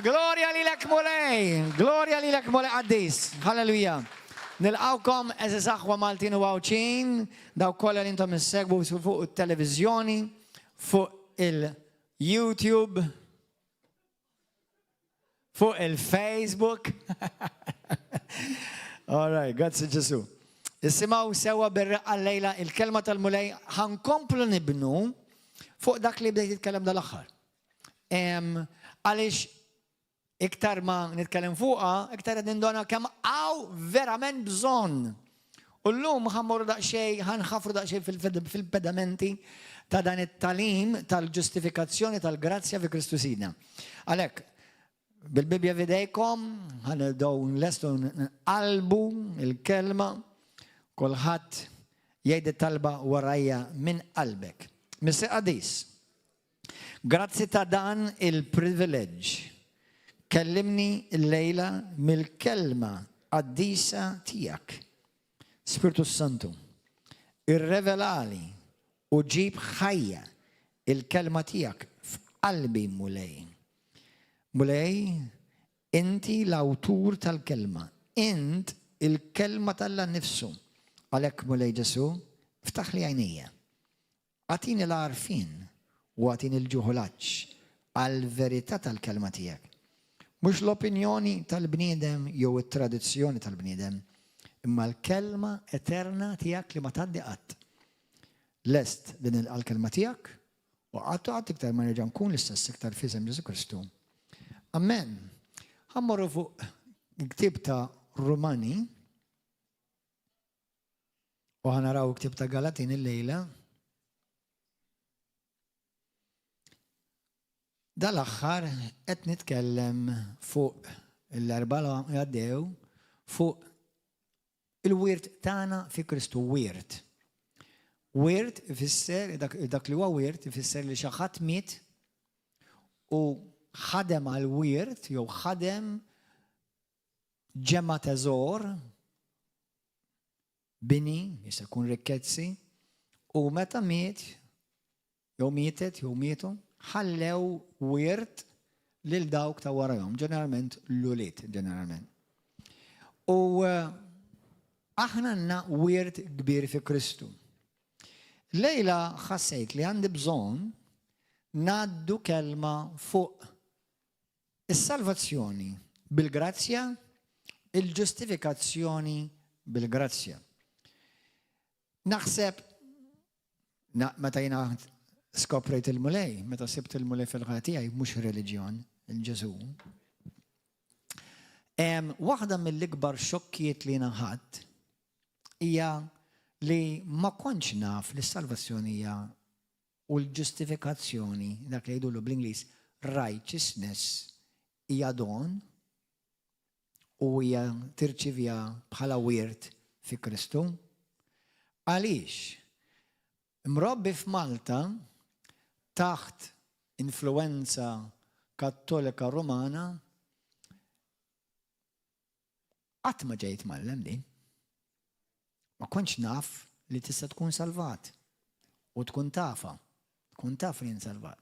Gloria lilek mulej. Gloria lilek mulej Addis. Halleluja. Nilqawkom eżis aħwa Maltin u għawċin, daw kolla li intom nissegwu fuq il-televizjoni, fuq il-YouTube, fuq il-Facebook. All right, grazzi Ġesu. Issimaw sewa birraqqa lejla il-kelma tal-mulej ħankomplu nibnu fuq dak li bdejt jitkellem dal-aħħar. Għalix iktar ma nitkellem fuqa, iktar nindona kemm għaw verament bżonn. U l-lum ħammurru daqxej, ħanħafru daqxej fil-pedamenti ta' dan it-talim tal-ġustifikazzjoni tal-grazzja fi Kristusina. Għalek, bil-Bibja videjkom, ħandaw nlestu nqalbu il-kelma, kulħadd jgħid talba warajja minn qalbek. Mr. Addis, grazzi ta' dan il-privileġġ. Kellimni il-lejla mill-kelma Addisa tijak. Spiritu Santu, irrevelali u ġib ħajja il-kelma tijak f'qalbi mulej. Mulej, inti l-awtur tal-kelma. Int il-kelma tal-la nifsu. Għalek mulej Ġesu, ftaħ li għajnija. Għatini l-arfin u għatini l-ġuħulaċ għal-verità tal-kelma tijak. Mux l-opinjoni tal-bniedem jew it-tradizzjoni tal-bniedem, imma l-kelma eterna tijak li ma taddi qatt. Lest din il-kelma tijak u għattu iktar ma nerġa' nkun l-istess iktar fisem Ġesu Kristu. Amen. Ħammorru fuq ktib ta' Rumani u ħanaraw ktib ta' Galatin il-lejla. Dal-axħar qed nitkellem fuq l-arbala għaddew fuq il-wirt tagħna fi Kristu wirt. Wirt ifisser dak li huwa wirt ifisser li xi ħadd miet u ħadem għal wirt jew ħadem ġemma teżor bini jista' jkun rikkezzi u meta miet jew mietet jew mietu ħallew wirt lil dawk ta' warahom, ġeneralment l-uliet, ġeneralment. U aħna għandna wirt kbir fi Kristu. Lejla ħassejt li għandi bżonn ngħaddu kelma fuq is-salvazzjoni bil-grazzja, il-ġustifikazzjoni bil-grazzja. Naħseb meta jiena skoprejt il-mulej, meta sibt il-mulej fil-ħatijaj, mux reliġjon, il-ġesu. Waħda mill-ikbar xokkiet li naħat hija li ma konċ naf li s-salvazzjoni hija u l-ġustifikazzjoni, dak li jgħidulu bl-Ingliż, righteousness hija don u hija tirċivja bħala wirt fi Kristu. Għaliex, mrobbi f'Malta taħt influenza kattolika romana qatt ma ġejt mallem li. Ma kontx naf li tista' tkun salvat u tkun taf li insalvat.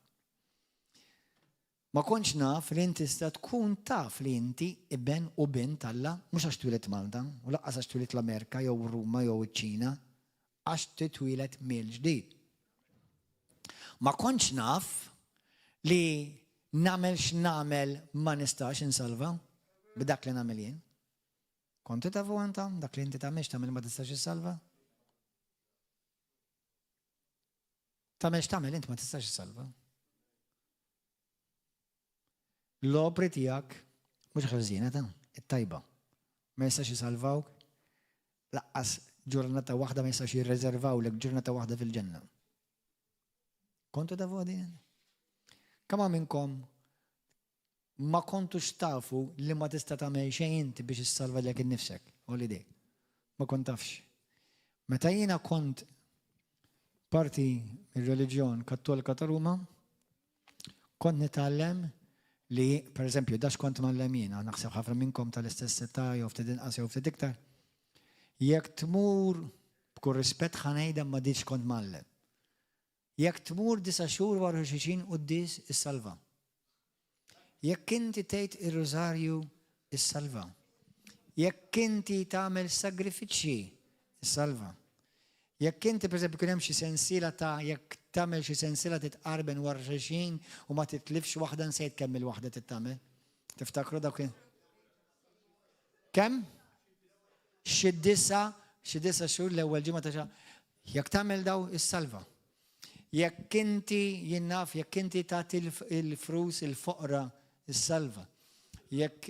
Ma kontx naf li inti tista' tkun taf li inti ibben u bint Alla, mhux għax twilet Malta, u laqqas għax twilet l-Amerika jew Ruma jew iċ-Ċina, għax titwilet mill-ġdid. Ma kontx naf li namel x'namel ma nistax insalva b'dak li namel jien. Konti tafu għanta dak li inti tagħmel ma tistax issalva? Tagħmel x'tagħmel inti ma tistax issalva. L-opri tiegħek mhux ħażina it-tajba. Ma jistax isalvawk laqqas ġurnata waħda ma jistax jirreservawlek ġurnata waħda fil-ġenna. Kontu tafu għadin? Kama minnkom ma kontux tafu li ma tista' tagħmel xejn inti biex issalva lek innifsek u li dek. Ma kont tafx. Meta jiena kont parti mir-reliġjon Kattolika ta' Ruma, kont nitgħallem li, pereżempju, dax kont mallem jiena, naħseb ħafna minnkom tal-istess età jew ftit inqas jew ftit iktar. Jekk tmur b'kull rispett ħanejda ma ditx kont mallem. Jekk tmur 9 xhur wara xulxin qudies is-salva. Jekk inti tgħid ir-rożarju issalva. Jekk inti tagħmel sagrifiċċji issalva. Jekk inti pereżempju kien hemm xi sensiela ta' jekk tagħmel xi sensiela titqarben wara xulxin u ma titlifx waħda nsejt kemm il-waħda titagħmel. Tiftakru dawk kemm? Xi disa xhur l-ewwel ġimgħa ta' jekk tagħmel daw is-salva. Jekk inti jinnaf, jekk inti tagħti il-frus il-foqra is-salva. Jekk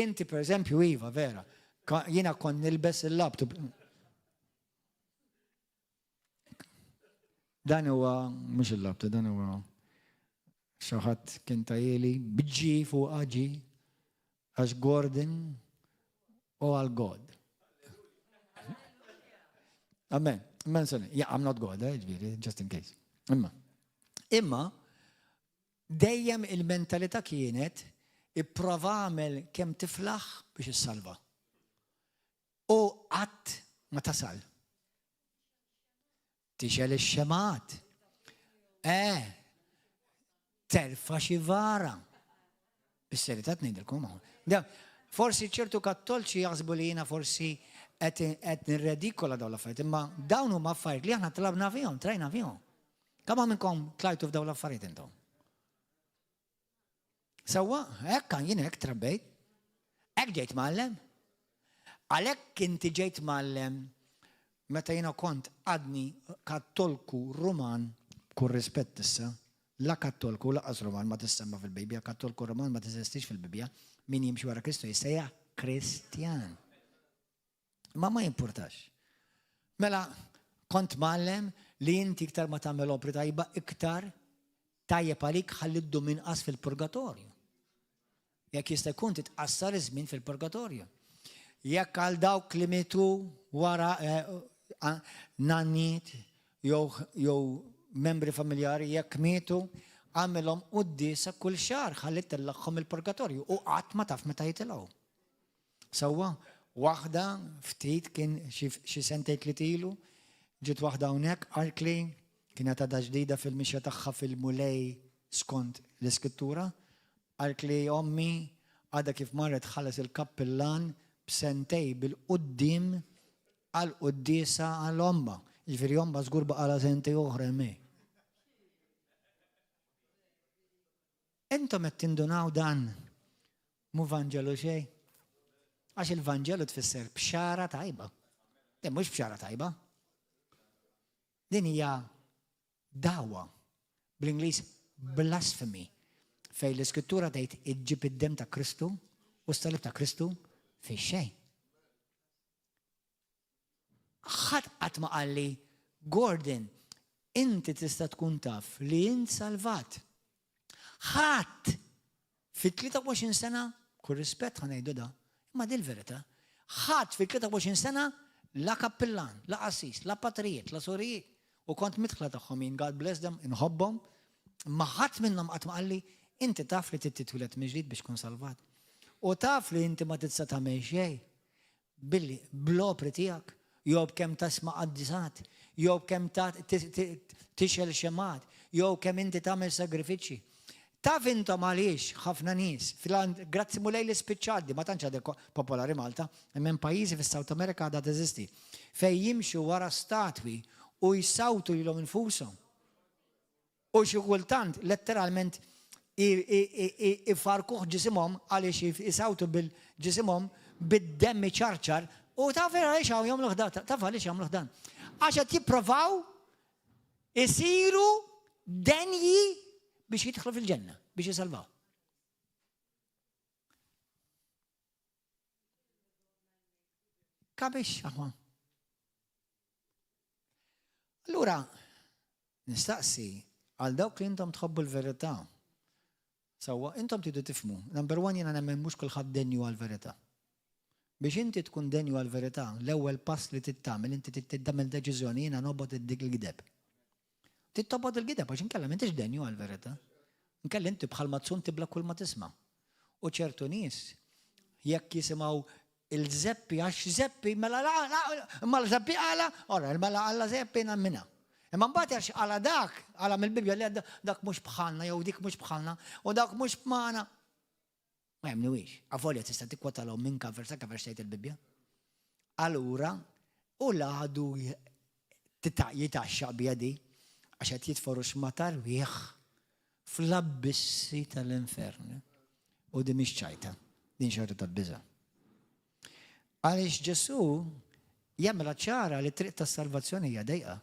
inti pereżempju iva vera, jiena kont nilbes il-laptop. Dan huwa mhux il-laptop, dan huwa xi ħadd kien tajjeli biġġi fuq ġi għax Gordon u għal God. Amen. Yeah, I'm not God, just in case. Imma, dejjem il-mentalità kienet ipprova għamel kemm tiflaħ biex issalva. U qatt ma tasal. Tixel ix-xemat. Terfa xi vara. Bis-serjetà ngħidilkom. Forsi ċertu kattolċi jaħsbu li jiena forsi qed nirredikola dawn l-affarijiet, imma dawn huma affarijiet li aħna tlabna fihom, trajna fihom. Kemm minnkom tlajtu f'dawn l-affarijiet intom? Sewwa, hekk jien hekk trabbejt. Hekk ġejt mgħallem. Għalhekk inti ġejt mgħallem meta jiena kont għadni Kattolku Ruman, kull rispett issa, la Kattolku laqas Ruman ma tissemma fil-Bibja, Kattolku Ruman ma teżistix fil-Bibja, min jimxi wara Kristu jissejjaħ Kristjan. Ma jimpurtax. Mela, kont mgħallem li inti iktar ma tagħmel opri tajba, iktar tajjeb għalik ħalliddu minqas fil-purgatorju. Jekk jista' jkun titqassar iż-żmien fil-purgatorju. Jekk għal dawk li mitu wara nannit jew membri familjari jekk mietu għamilhom qudiesa kull xahar ħallit tellaqhom il-purgatorju u qatt ma taf meta jitilgħu. Sewwa, waħda ftit kien xi sentejn tliet ilu, ġiet waħda hawnhekk qalt li kienet għadha ġdida fil-mixja tagħha fil-mulej skont l-iskrittura, qalt li ommi għadha kif marret ħalles il-kappillan b'sentej bil-qudiem għal qudiesa għall-omma. Jiġifieri omma żgur baqala sentej oħra hemmhekk. Intom qed tindunaw dan mu Vanġelu xejn. Għax il-Vanġelu tfisser bxara tajba. Mhux bxara tajba. Din hija dawwa bl-Ingliż blasphemy fejn l-Iskrittura tgħid iġġib id-dem ta' Kristu u s-salib ta' Kristu fix-xejn. Ħadd qatt ma qal li Gordon, inti tista' tkun taf li int salvat. Ħadd fit-23 sena, kull rispett ħanejdu da, imma dil-verità, ħadd fit-23 sena la kappillan, la qassis, la patrijiet, la sorijiet, u kont mitħla tagħhom jien God bless them, inħobbhom, ma ħadd minnhom qatt ma qalli inti taf li titwiled miġdid biex tkun salvat. U taf li inti ma tista' tagħmel xejn billi bl-opri tiegħek, jew kemm tasma' qaddisat, jew kemm tixel xemat, jew kemm inti tagħmel sagrifiċċji. Taf intom għaliex ħafna nies, grazzi mulej li spiċċaddi, ma tantx għadek popolari Malta, hemm pajjiżi fis-South America għadha teżisti, fejn jimxu wara statwi u jsawtu lilhom infushom. U xi kultant letteralment ifarkuh ġisimhom għaliex isawtu bil-ġisimhom bid-demm ċarċar u taf għaliex jagħmluh dan, taf għaliex jagħmluh dan. Għax qed jippruvaw isiru denji biex jidħlu fil-ġenna, biex jisalvaw. Kabix, aħwan. Allura, nistaqsi, għal dawk li intom tħobbu l-verità. Sewwa, intom tidu tifmu. Number one, jiena nemmen mhux kulħadd denju għall-verità. Biex inti tkun denju għall-verità, l-ewwel pass li tittamel, inti tittamel deċiżjoni jiena nobgħod iddik il-gideb. Tittobgħod il-gideb għax inkella m'intix denju għall-verità. Inkella inti bħal ma tsun tibla kull ma tisma'. U ċertu nies jekk jisimgħu il-Zeppi għax Zeppi mela Zeppi għala, ora mela għalla Zeppi nammina. Imma mbagħad għax għala dak, għala mill-Bibja li dak mhux bħalna jew dik mhux bħalna u dak mhux b'magħna. Ma jemnuwix, għafolja tista' tikkwotalhom minn kaver sa kaver xejn il-Bibja. Allura u l-għadu jitaxxa bija di għax qed jitforru x'matar wieħ fl-abbissi tal-infern. U di mhix ċajta, din xorta tal-biża'. Għaliex Ġesu jagħmilha ċara li triq tas-salvazzjoni hija dejqa.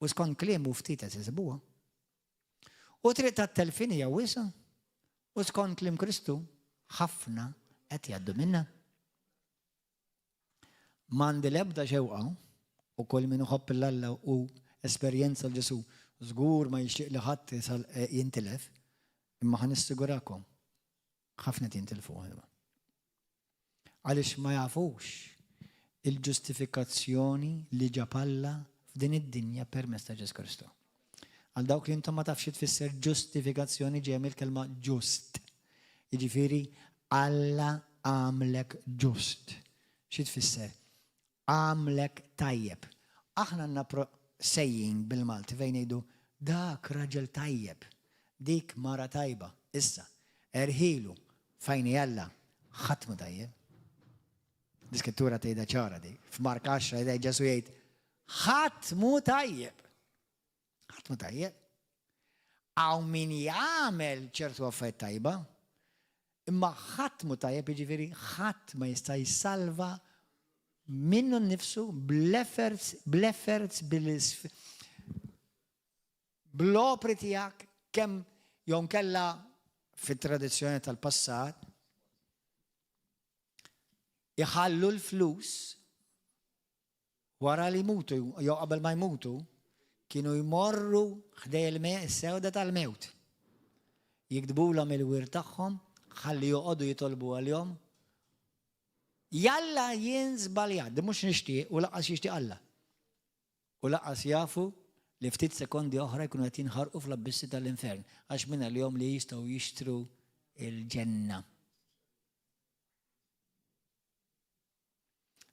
U skont kliemu ftit qed isibuha. U triq tat-telfin hija wiesa'. U skont kliem Kristu ħafna qed jgħaddu minnha. M'għandi l-ebda xewqa u kull min iħobb l-Alla u esperjenza l-Ġesu żgur ma jixtieq li ħadd jintilef, imma ħanissigurakom ħafna jintilfu. Għaliex ma jafux il-ġustifikazzjoni li ġab Alla f'din id-dinja permezz ta' Ġesu Kristu. Għal dawk li intom ma tafx tfisser ġustifikazzjoni ġej mill-kelma ġust. Jiġifieri Alla għamlek ġust. Xi tfisser? Għamlek tajjeb. Aħna għandna saying bil-Malti fejn ngħidu dak raġel tajjeb, dik mara tajba. Issa, erħilu fejn Alla ħatmu tajjeb. L-iskrittura tgħidha ċara dik. F'Mark 10 jgħid Ġesu jgħid ħatmu tajjeb. ħatmu tajjeb. Għaw min jagħmel ċertu affarijiet tajba, imma ħatmu tajjeb jiġifieri ħadd ma jista' jsalva minnu nnifsu bl-efforts bl-opri tiegħek kemm jew kellha fit-tradizzjoni tal-passat iħallu l-flus wara li jmutu jew qabel ma jmutu kienu jmorru ħdej is-sewda tal-mewt. Jikdbulhom il-wir tagħhom, ħalli joqogħdu jitolbu għalihom. Jalla jien żbaljat, mhux nixtieq u laqas jixtieq Alla. U laqas jafu li ftit sekondi oħra jkunu qed jinħarqu fl-abbissi tal-infern għax minn għalihom li jistgħu jixtru il-ġenna.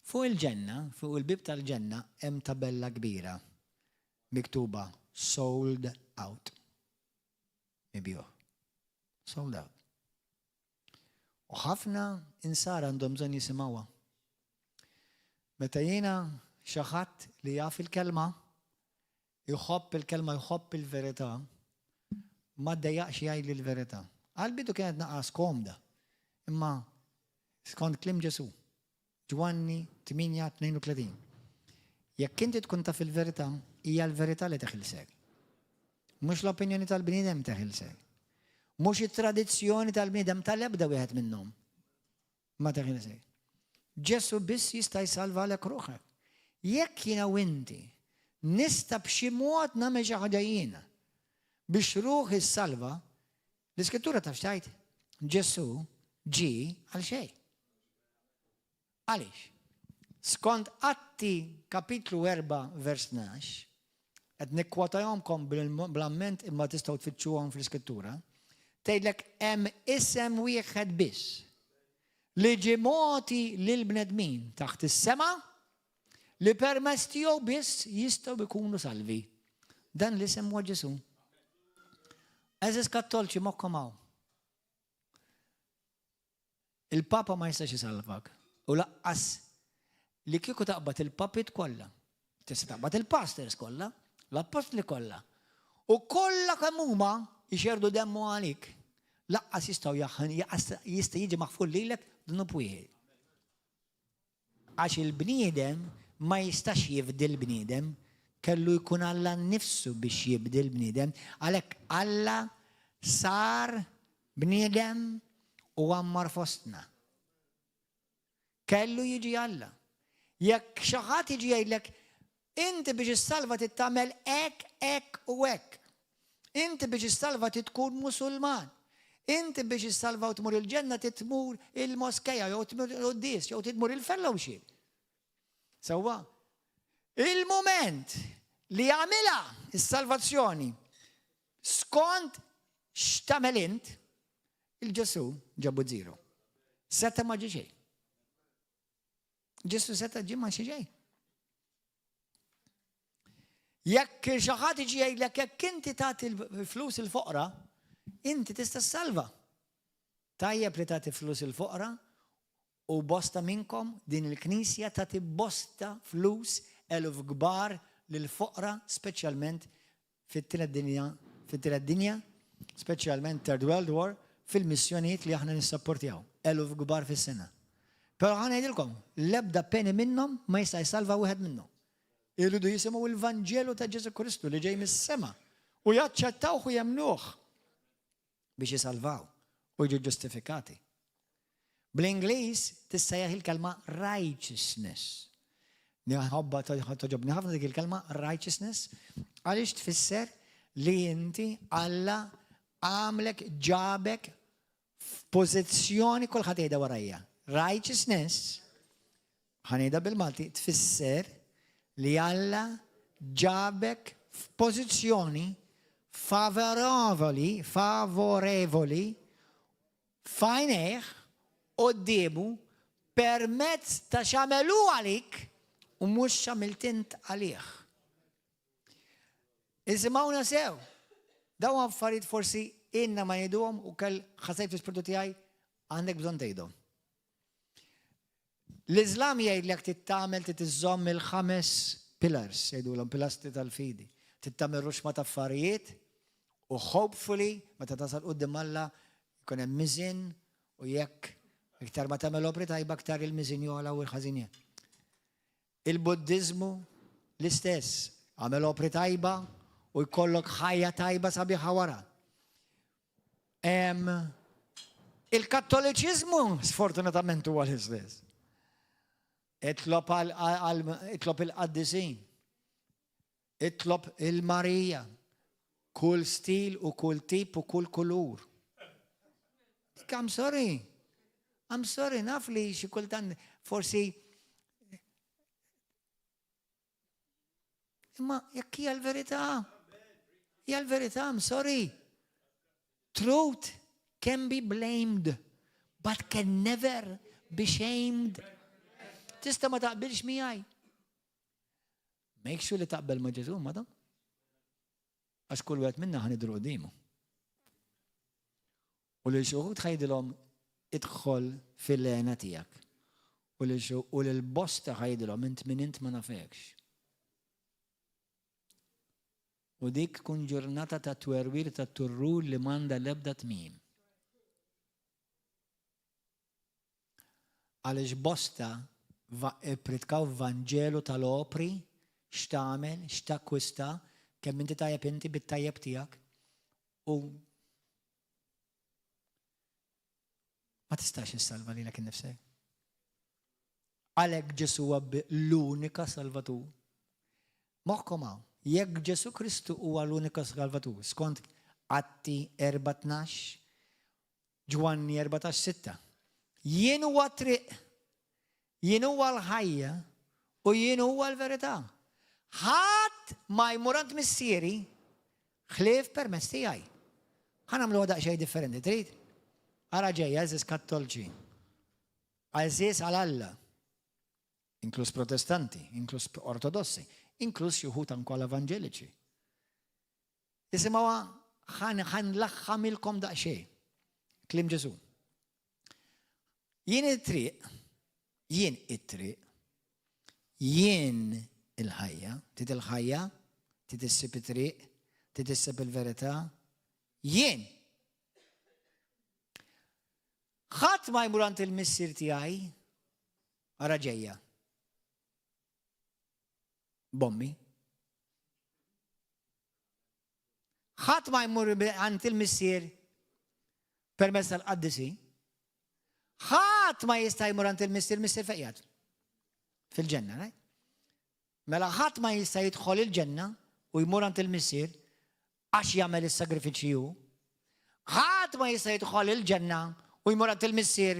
Fuq il-ġenna, fuq il-bib tal-ġenna hemm tabella kbira miktuba sold out. Mibjuh. Sold out. U ħafna insar għandhom bżonn jisimgħuha. Meta jiena xi ħadd li jaf il-kelma, jħobb il-kelma, jħobb il-verità, ma ddejjaqx jgħidli l-verità. Għalbidu kienet naqas komda. Imma skont kliem Ġesu, Ġwanni 8:32. Jekk inti tkun taf il-verità, hija l-verità li teħilsek. Mhux l-opinjoni tal-bniedem teħilsek. Mhux it-tradizzjoni tal-bniedem tal-ebda wieħed minnhom. Ma teħilsek. Ġesu biss jista' jsalvalek ruħek. Jekk jiena u inti nista' b'xi mod nagħmel xi ħaġa jiena biex ruħ issalva, l-Iskrittura taf x'tgħid? Ġesu ġie għal xejn. Għaliex? Skont Atti kapitlu 4 vers 12, qed nikkwotajhomkom bl-amment imma tistgħu tfittxuhom fl-Iskrittura, tgħidlek hemm isem wieħed biss li ġie mogħti lill-bnedmin taħt is-sema li permezz tiegħu biss jistgħu jkunu salvi. Dan l-isem huwa Ġesu. Eżis Kattolċi mokkom hawn. Il-Papa ma jistax isalvak u laqqas li kieku taqbad il-papit kollha, tista' taqbad il-pastors kollha, l-apostli kollha. U kollha kemm huma jxerdu demmu għalik, laqqas jista' jiġi maħful lilek dnub wieħed. Għax il-bniedem ma jistax jibdi l-bniedem, kellu jkun Alla nnifsu biex jibdi l-bniedem, għalhekk Alla sar bniedem u għammar fostna. Kellu jiġi Alla. Jekk xi ħadd jiġi jgħidlek inti biex issalva tittamel hekk u hekk. Inti biex issalva tkun Musulman. Inti biex issalva u tmur il-ġenna titmur il-moskeja jew tmur il-quddies jew titmur il-fellowship. Sewwa. Il-mument li għamilha is-salvazzjoni skont x'tagħmel int, il-Ġesu ġabu żero. Seta ma ġi xejn. Ġesu seta ġi ma xi ġej. Jekk xi ħadd iġi jgħidlek jekk inti tagħti l-flus il-foqra, inti tista' ssalva. Tajjeb li tagħti flus il-foqra u bosta minnkom din il-Knisja tagħti bosta flus eluf kbar lil-foqra speċjalment fit-tielet dinja, speċjalment Third World War, fil-missjonijiet li aħna nissapportjaw. Eluf kbar fis-sena. Però ħana ngħidilkom, l-ebda penny minnhom ma jista' jsalva wieħed minnhom. Irridu jisimgħu l-Vanġelu ta' Ġesu Kristu li ġej mis-sema u jaċċettawh u jemnuh biex jisalvaw u jiġu ġustifikati. Bl-Ingliż tissejjaħ il-kelma righteousness. Ħobba toġobni ħafna dik il-kelma righteousness għaliex tfisser li inti Alla għamlek ġabek f'pożizzjoni kulħadd jgħidha warajja. Righteousness ħanejda bil-Malti tfisser li Alla ġabek f'pożizzjoni favorevoli fajneħ qoddiemu permezz ta' xamelu għalik u mhux xamilt int għalih. Isimgħuna sew. Dawn affarijiet forsi inna ma jgħiduhom u kell ħasejt fl-ispirtu tiegħi għandek bżonn tgħidhom. L-Iżlam jgħidlek tittamel titiżomm il-5 pillars, jgħidulhom pilastri tal-fidi. Tittamel ruxma ta' affarijiet u hopefully meta tasal quddiem Alla jkun hemm miżin u jekk iktar ma tagħmel opri tajba aktar il-miżin jola u l-ħażin. Il-Buddiżmu l-istess, għamel opri tajba u jkollok ħajja tajba sabiħa wara. Il-Kattoliċiżmu sfortunatament huwa l-istess. Itlob il-qaddisin, itlob il-Marija, kull stil u kull tip u kull kulur. I'm sorry, naf li xi kultant forsi imma jekk hija l-verità. Hija l-verità, I'm sorry. Truth can be blamed, but can never be shamed. Tista ma taqbilx miegħi. Make sure li taqbel ma' Ġesu, madam. Għax kull wieħed minna ħanidru quddiemu. U li xuħud ħajdilhom idħol fil-lena tiegħek. U l-bosta ħajdilhom int min int ma nafekx. U dik kun ġurnata ta' twerwir ta' turrur li manda l-ebda tmiem. Għaliex bosta pritkaw Vanġelu tal-opri, x'tagħmel, x'takkwista, kemm inti tajjeb inti bit-tajjeb tiegħek u ma tistax issalva lilek innifsek. Għalhekk Ġesu huwa l-unika Salvatur. Moħħkom hawn, jekk Ġesu Kristu huwa l-unika Salvatur, skont Atti 14, Ġwanni 14:6. Jien huwa triq, jien huwa l-ħajja u jien huwa l-verità. Ħadd ma jmurant missieri ħlief permezz tiegħi. Ħanamlu daqsxejn differenti, trid? Ara ġejja eżis Kattolċi, eżis għal Alla, inkluż Protestanti, inkluż Ortodossi, inkluż xi wħud anke Evanġeliċi. Isimgħuha ħanlaħħamilkom daqsxejn. Kliem Ġesu. Jien it-triq, jien il-ħajja, tit il-ħajja, tit issib it-triq, tit issib il-verità, jien. Ħadd ma jmur għand il-missier tiegħi ara ġejja. Bommi. Ħadd ma jmur għand il-missier permezz tal-qaddisi. Ħadd ma jista' jmur għand il-missier fejjat. Fil-ġenna, right? Mela ħadd ma jista' jidħol il-ġenna u jmur għand il-missier għax jagħmel is-sagrifiċċju. Ħadd ma jista' jidħol il-ġenna u jmur għand il-missier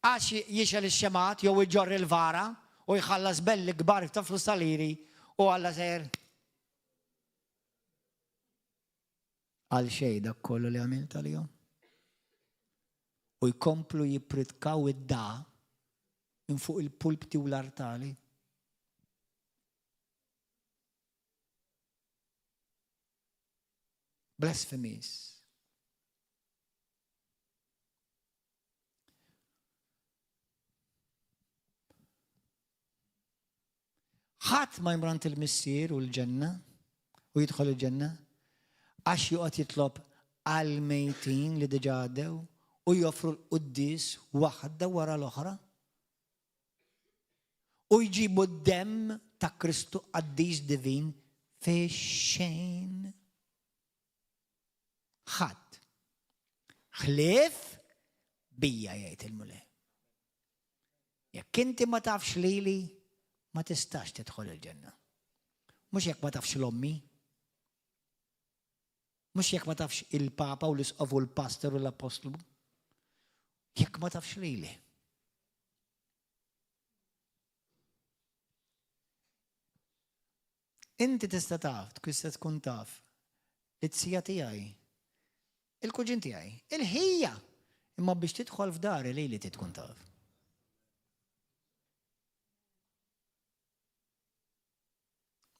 għax jixel ix-xemat jew iġorr il-vara u jħallas belli kbar ta' flus tal-iri u Alla ser. Għal xejn dak kollu li għamilt għalihom. U jkomplu jippritkaw id-da minn fuq il-pulpti u l-artali. blasphemies. ħadd ma jmrant il-missier u l-ġenna u jidħol il-ġenna għax joqgħod jitlob għal-mejtin li diġà għaddew u joffru l-quddis waħda wara l-oħra u jġibu d-demm ta' Kristu qaddis divin fix-xejn. ħadd ħlief bija jgħid il-mulej. Jekk inti ma tafx lili ma tistax tidħol il-ġenna. Mhux jekk ma tafx l-ommi. Mhux jekk ma tafx il-Papa u l-Isqof u l-Pastor u l-Apostlu. Jekk ma tafx lili. Inti tista' taf, tista' tkun taf. It-sija tiegħi, il-kuġin tiegħi, il-ħija. Imma biex tidħol f'dari lili tkun taf.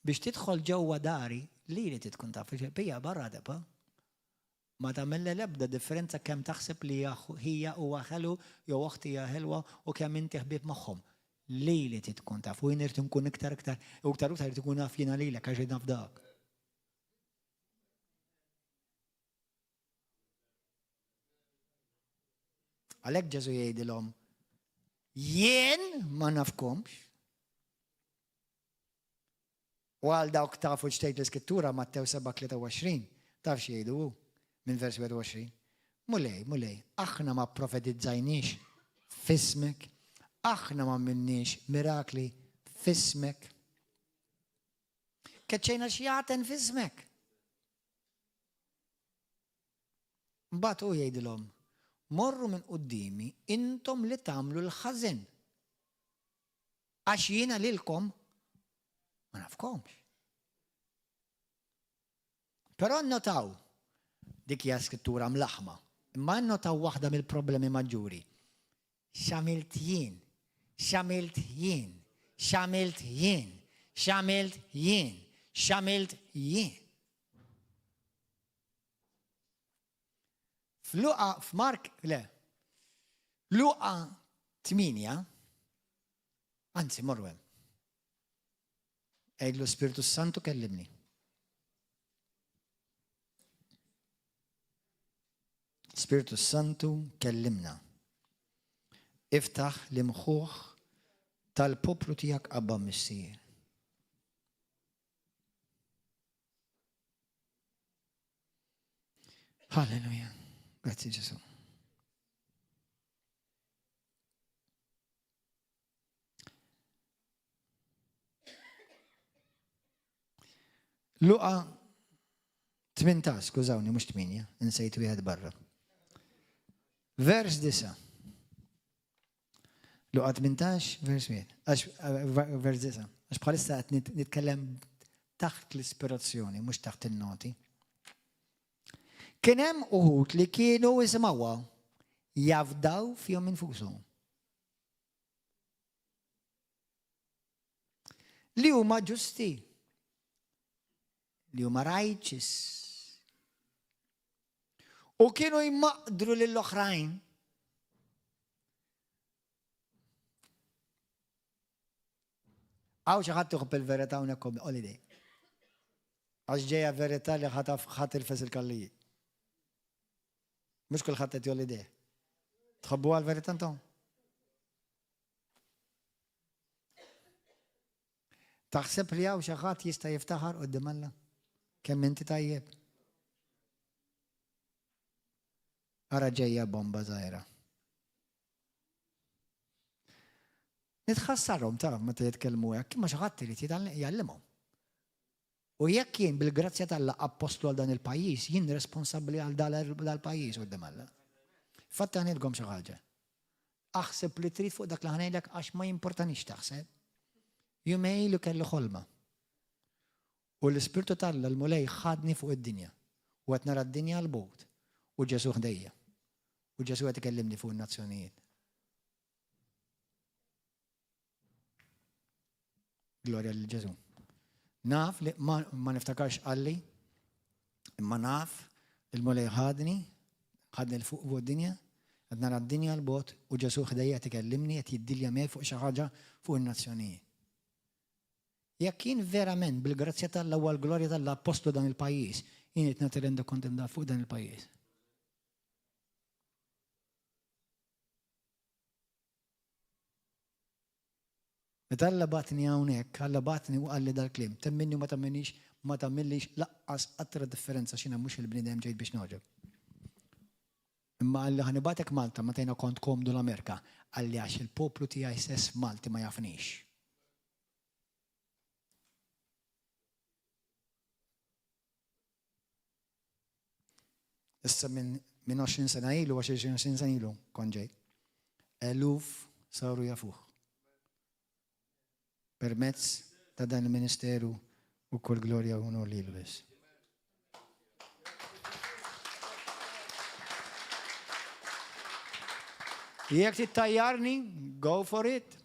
Biex tidħol ġewwa dari, li tkun taf, bija barra deba. Ma tagħmel l-ebda differenza kemm taħseb li hija huwa ħelu jew oħti hija ħelwa u kemm inti ħbieb magħhom. Li tkun taf, u jien irid nkun iktar u iktar irid ikun naf jiena lilek għax naf dak. Għalhekk Ġesu jgħidilhom jien ma nafkomx. U għal dawk tafu ġtejt l-Iskrittura Mattew 7:23, taf x'jgħidu minn vers 21. Mulej, aħna ma profetizzajniex fismek, aħna ma minniex mirakli fismek. Keċċejna x'jagħten fismek. Mbagħad hu jgħidilhom, morru minn qudiemi intom li tagħmlu l-ħażin. Għax jiena lilkom ma nafkomx. Però nnotaw dik hija skrittura mlaħma. Imma nnotaw waħda mill-problemi maġġuri. X'għamilt jien. Luqa 8, anzi morru hemm. Għajdlu Spiritu Santu kellimni. Spiritu Santu kellimna. Iftaħ l-imħuħ tal-poplu tiegħek qabba missier. Halleluja. Grazzi Ġesu. Luqa 18, skużawni, mhux 8, insejt wieħed barra. Vers 9. Luqa 18, vers 1. Vers 9. Għax bħalissa qed nitkellem taħt l-ispirazzjoni, mhux taħt in-noti. Kien hemm uħud li kienu isimgħuha jafdaw fihom infushom. Li huma ġusti. Li huma righteous. U kienu jmaqdru lill-oħrajn. Għaw xi ħadd iħobb il-verità hawnhekk holiday. Għax ġejja verità li ħadd ilfes il-kallijiet. Mhux kulħadd qed jolli deh. Tħobbu għall-verità intom? Taħseb li hawn xi ħadd jista' jiftaħar quddiem Alla? Kemm inti tajjeb? Ara ġejja bomba żgħira. Nitħassarhom tara meta jitkellmu hekk, imma xi ħadd irid jgħallimhom. U jekk jien bil-grazzja tal-Alla apostlu għal dan il-pajjiż, jien responsabbli għal dal-pajjiż quddiem Alla. Fatt ngħidilkom xi ħaġa. Aħseb li trid fuq dak li ħanejlek għax ma jimportanix taħseb. Jumej li kellu ħolma. U l-Ispirtu tal-Alla l-mulej ħadni fuq id-dinja. U qed nara d-dinja l-bogħod. U Ġesu ħdejja. U Ġesu qed ikellimni fuq in-nazzjonijiet. Glorja lil Ġesu. Naf li ma niftakarx qalli, imma naf il-mulej ħadni l-fuq d-dinja, qed nara d-dinja l-bot u Ġesu ħdejja tikellimni qed jiddilja miegħi fuq xi ħaġa fuq in-nazzjonijiet. Jekk jien verament bil-grazzja tal-Alla u l-glorja tal-Alla apostlu dan il-pajjiż, jien qed nagħti renda kont fuq dan il-pajjiż. Meta Alla batni hawnhekk, Alla batni u qalli dal-kliem, temminni u ma tamminix, ma tammillix laqqas qatra differenza x'ina mhux il-bniedem ġejt biex noġeb. Imma għalli ħanibatek Malta meta jiena kont komdu l-Amerika, għalli għax il-poplu tiegħi stess Malti ma jafnix. Issa minn 20 sena ilu, 20 sena ilu kont ġejt. Eluf saru jafuh. Permezz ta' dan il-Ministeru u kull glorja u onor lilu biss. Jekk tittajjarni, go for it.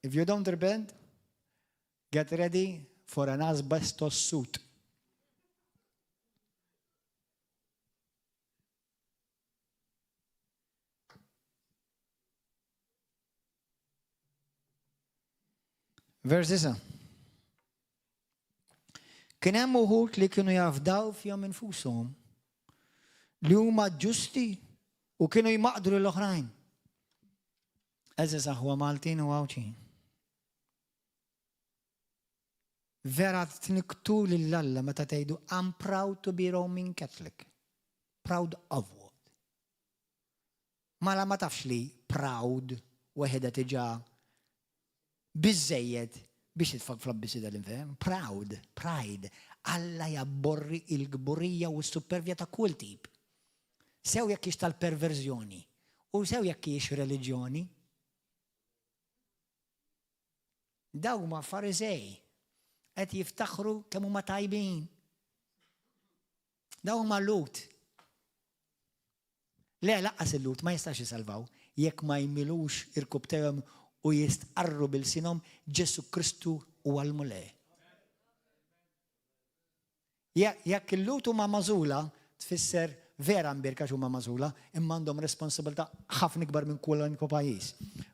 If you don't repent, get ready for an asbestos suit. Vers 9. Kien hemm uħud li kienu jafdaw fihom infushom li huma ġusti u kienu jmaqdru l-oħrajn. Eżis aħwa Maltin u għawċin. Vera tniktu lill-Alla meta tgħidu I'm proud to be Roman Catholic. Proud of what? Mala ma tafx li proud weħeda tiġa biżejjed biex jitfaq fl-abbisi dal-infem. Proud, pride. Alla jabborri il-gburija u s-supervja ta' kull tip. Sew jekk jiex tal-perverzjoni u sew jekk jiex reliġjoni. Daw ma farizej qed jiftaħru kemm huma tajbin. Daw ma lut. Le laqqas il-lut ma jistax jisalvaw jekk ma jmilux irkub tewhem u jistqarru bil-sinhom Ġesu Kristu u għal-mulej. Jekk il-lut huma magħżula tfisser vera mbirkax huma magħżula imma għandhom responsabilità ħafna ikbar minn kull pajjiż.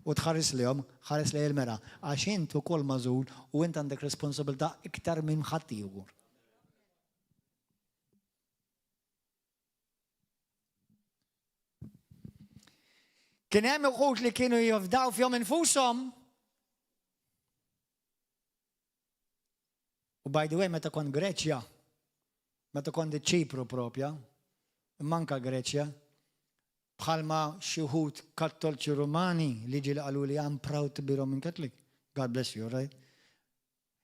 U tħares lihom, ħares lej il-mera għax int ukoll magħżul u int għandek responsabilità iktar minn ħadd ieħor. Kien hemm uħud li kienu jafdaw fihom infushom. U by the way, meta kont Greċja, meta kont Ċipru propja, manka Greċja, bħalma xi wħud Kattoliċi Rumani li ġieli qalu li I'm proud to be Roman Catholic. God bless you, right?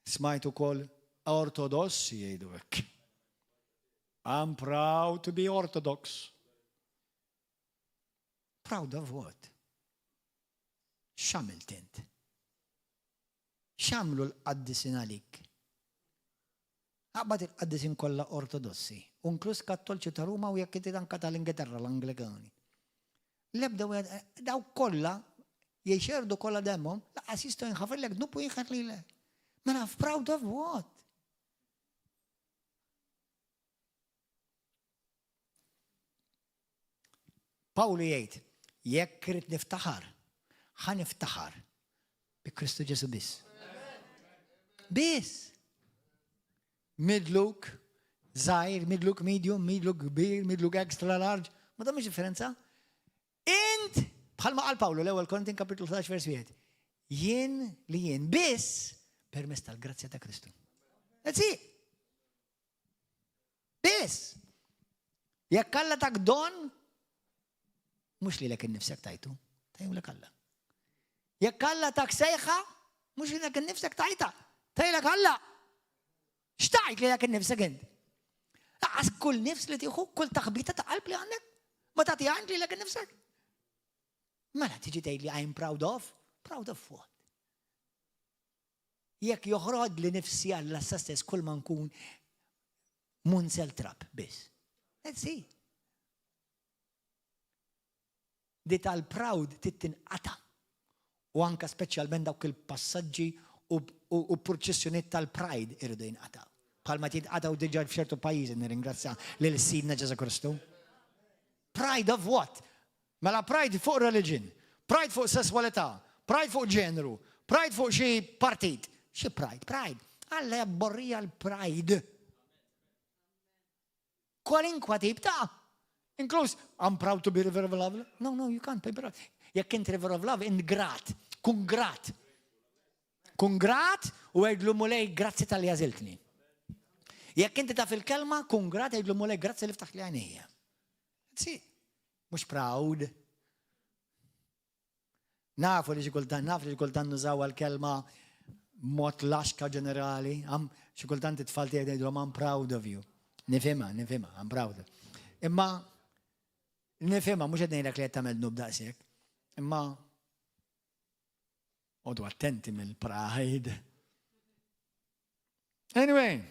Smajt ukoll Ortodossi jgħidu hekk. I'm proud to be Orthodox. Proud of what? X'għamilt int? X'għamlu l-qaddisin għalik? Aqbad il-qaddisin kollha ortodossi, inkluż Kattoliċi ta' Ruma u jekk inti anke tal-Ingilterra l-Anglikani. L-ebda daw kollha jgħixerdu kollha demmhom, laqas jistgħu jinħafrlek dnupu jinħat lilek. Ma naf proud of what? Pawlu jgħid, jekk irid niftaħar, ħaniftaħar bi Kristu Ġesu biss. Biss. Midluk, żgħir, midluk medium, midluk kbir, midluk extra large, ma damx differenza. Int, bħalma qal Pawlu l-ewwel Korintin kapitlu 11 vers 1. Jien biss permezz tal-grazzja ta' Kristu. That's it. Biss. Jekk Alla tak don, mux li l-ek nifsek tajtu, tajju l-ek Alla. Jekk Alla tak sejħa, mux li l-ek nifsek tajta, tajju l-ek Alla. Xtajt li l-ek nifsek int? Laqas kull nifs li tiħu, kull taħbita ta' qalb li għandek, ma ta' tiħan li l-ek nifsek. Mela tiġi tgħid li I'm proud of what? Jekk joħrod li nifsi Alla stess kull ma nkun munsel trap biss. Let's see. Di tal-proud tittinqata. U anka speċjalment dawk il-passaġġi u proċessjoniet tal-pride irridu jinqataw. bħalma titqataw diġà f'ċertu pajjiżi nirringrazzja lil Sidna Ġesu Kristu. Pride of what? Mela pride fuq religion, pride fuq sessualità, pride fuq ġenru, pride fuq xi partit. Xi pride? Pride. Alla jabborrija l-pride. Kwalinkwa tip ta' inclus, I'm proud to be river of love. No, you can't be proud. Jekk int river of love, ingrat, kun grat. Kun grat u għedlu mulej grazzi tal-li għaziltni. Jekk inti ta' fil-kelma, kun grat għedlu mulej grazzi li ftaħ li għanija. Si, mux proud. Nafu li xikultan nużaw għal-kelma mot laxka ġenerali. Xikultan titfalti għedlu, I'm proud of you. Nifima, I'm proud. Imma, nifima, mux għednejlek li għettamel nubdaqsek. Imma, għodu attenti mill-pride. Anyway,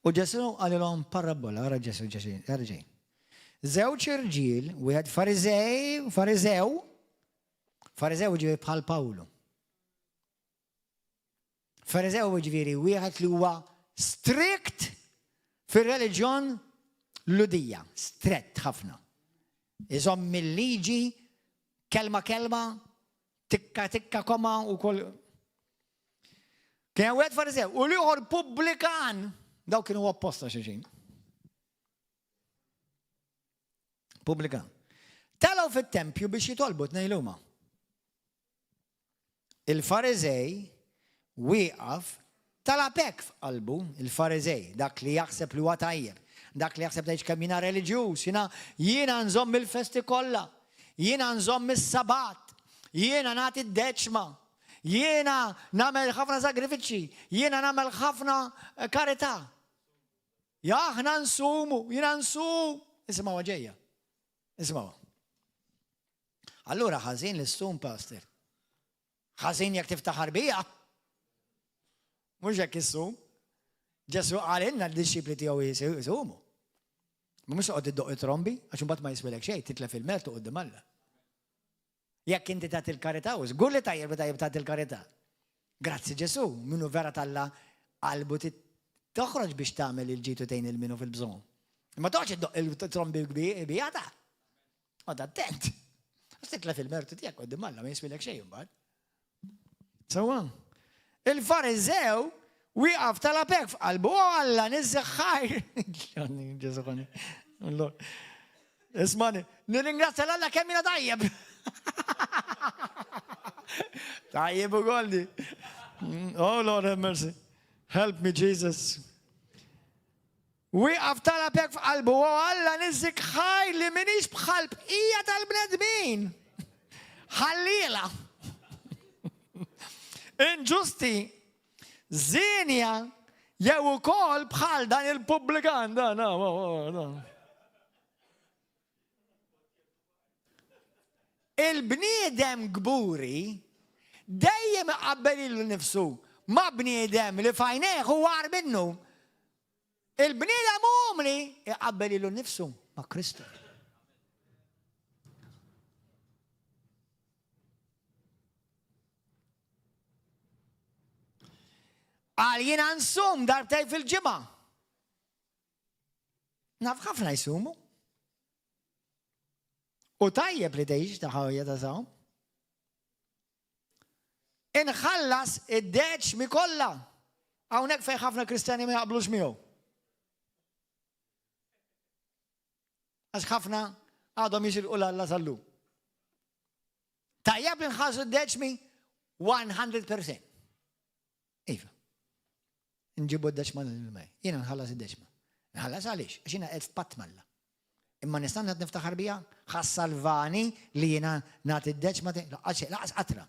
u Ġesu għalilom parabola, għara Ġesu, għarġej. Zewċ irġiel, u għed farizew ġivi bħal Pawlu. Farizew ġiviri, u għed li huwa strict fil-religjon ludija, strett ħafna. Iżom mill-liġi, kelma, tikka, koma u kol. Kien għed farizew, u liħor publikan, daw kienu apposta xeġin. Publikan. Talaw fit-tempju biex jitolbu t-nejluma. Il-farizej wieqaf talapek f'qalbu, il-farizej, dak li jaħseb li huwa tajjeb, dak li jaħseb tajġ kamina reliġjuż, jiena nżomm il-festi kollha, jiena nżomm is-sabat, jiena nagħti d-deċma, jiena nagħmel ħafna sagrifiċċji, jiena nagħmel ħafna karità. Aħna nsumu, jiena nsum. Isimgħu ġejja. Isimgħu. Allura ħażin l-sum, pastor. Ħażin jekk tiftaħ ħarbija. Mhux hekk issum. Ġesu għalinna l-disċipli tiegħu jisumu. Mhux toqgħod iddoq it-trombi, għax imbagħad ma jiswilek xejn, titlef il-melt u quddiem Alla. Jekk inti tagħti l-karità, u żgur li tajjeb tagħti l-karità. Grazzi Ġesu, minnu vera Alla qalbu toħroġ biex tagħmel il-ġitu tgħin il-minu fil-bżonn. Imma toħroġ iddoq il-trombi bijata. Għad attent. Għax titlef il-mertu tiegħek quddiem Alla ma jiswilek xejn imbagħad. Sewwa. Il-Fariżew wieqaf talapek f'qalbu u Alla nizzeħħaj. Ismani, nirringrazzja l-Alla kemm jiena tajjeb. Tajjeb ukoll di. Oh Lord have mercy. Help me Jesus. Wieqaf talapek f'qalbu u Alla nizzeħħaj li minix bħal bqija tal-bnedmin. Ħallila. Inġusti, zinja, jew ukoll bħal dan il-publikan, dan. Il-bniedem gburi dejjem iqabbel ilu nnifsu ma' bniedem li fajneħ u għar minnu. Il-bniedem umli iqabbel ilu nnifsu ma' Kristu. Għal jina nsum darbtej fil-ġimgħa. Naf ħafna jsumu. U tajjeb li tgħix ta' ħawja ta' sawm. Inħallas id-deċmi kollha. Hawnhekk fejn ħafna Kristjani ma jaqblux miegħu. Għax ħafna għadhom jixilqu l-Alla sallu. Tajjeb li nħallsu d-deċmi 100%. Iva. Nġibu d-deċma l-maj. Jena nħallas id-deċma. Nħallas għalix, għax jena għed pat malla. Imma nistan għad niftaħar bija, ħassalvani li jena nat id-deċma, laqas qatra.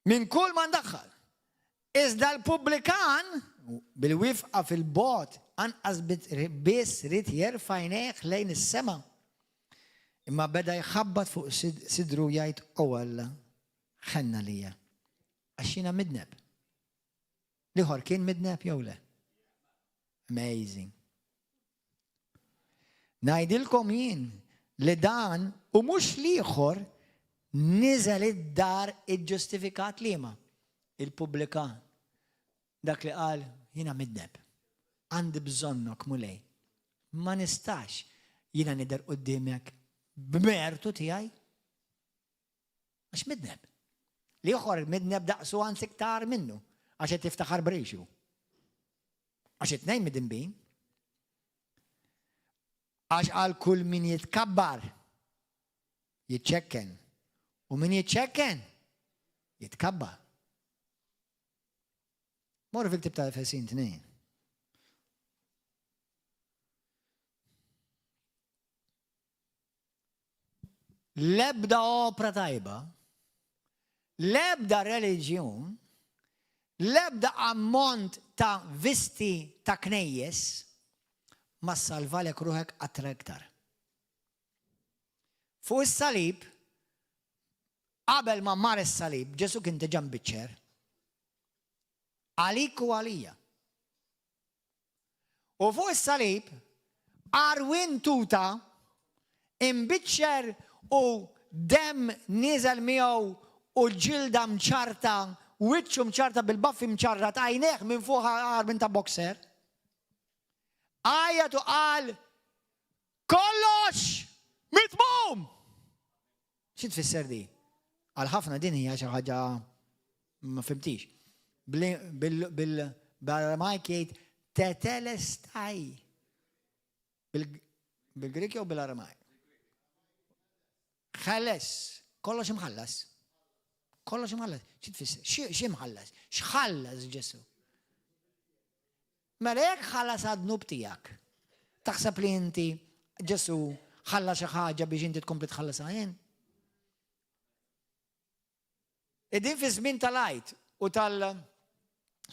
Min kull man daħħal. Iżda l-publikan, bil-wifqa fil-bot, anqas bis rit jerfajneħ lejn is-sema. Imma beda jħabbat fuq sidru jgħid u Alla. ħenna lija. Għaxina midneb. Liħor kien midneb jew le. Amazing. Najdilkom jien li dan u mux liħor Niżel id-dar iġġustifikat liema il-pubblikan. Dak li qal jiena midneb. Għandi bżonnok mulej. Ma nistax jiena nidher quddiemek b'mertu tiegħi. Għax midneb. L-ieħor midneb daqsu għansi iktar minnu għax qed tiftaħar b'rejxu. Għax it-tnejn midinbin. Għax għal kull min jitkabbar jitċekken u min jitċekken jitkabbar. Morru fil-ktib ta' Efesin 2. L-ebda opra tajba, l-ebda reliġjon, l-ebda ammont ta' visti ta' knejjes ma salvalek ruħek għatra iktar. Fuq is-salib, qabel ma mar is-salib, Ġesu kien diġà mbiċċer. Għalik u għalija. U fuq is-salib, arwin tuta, imbiċċer u dem niżel miegħu u ġilda mċarta, wiċċu mċarta bil-baffi mċarra ta' għajneħ minn fuq armin ta' boxer. Għajat u qal kollox mitmum! Xi tfisser di? Għal ħafna din hija xi ħaġa ma fimtix. Bil-Aramajk jgħid tetelestaj. Bil-Grik jew bil-Aramajk? Ħalles. Kollox imħallas. Kollox imħallas. Xi tfisser? Xi imħallas? X'ħallas Ġesu? Mela jekk ħallas għad-dnub tiegħek. Taħseb li inti Ġesu ħalla xi ħaġa biex inti tkompli tħallas għajn? Id-din fi żmien tal-għajt u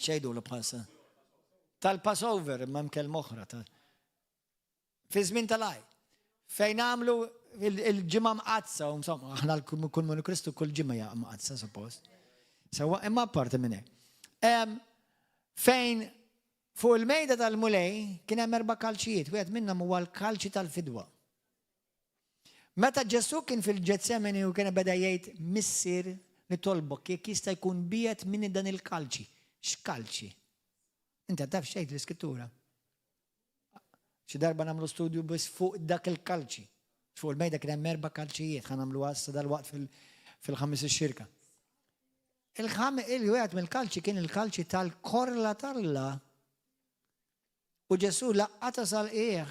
xejdu l-bħalsa. Tal-Passover imma mkelm oħra. Fi żmien tal-għajt. Fejn għamlu il-ġimgħa mqazza u insomma aħna kull minu Kristu kull ġimgħa hija mqazza suppost. Sewwa imma apparti minn hekk. Fejn fuq il-mejda tal-mulej kien hemm 4 kalċijiet, wieħed minnhom huwa l-kalċi tal-fidwa. Meta Ġesu kien fil-Ġetsemani u kien beda jgħid missier nitolbok jekk jista' jkun biet minn dan il-kalċi. X'kalċi? Inti taf xejn l-Iskrittura. Xi darba nagħmlu studju biss fuq dak il-kalċi. Fuq il-mejda kien hemm 4 kalċijiet ħa nagħmlu għassa dal-waqt fil-ħamis ix-xirka. Il-wieħed mill-kalċi kien il-kalċi tal-korla talla. U Ġesu laqqata sal-qiegħ.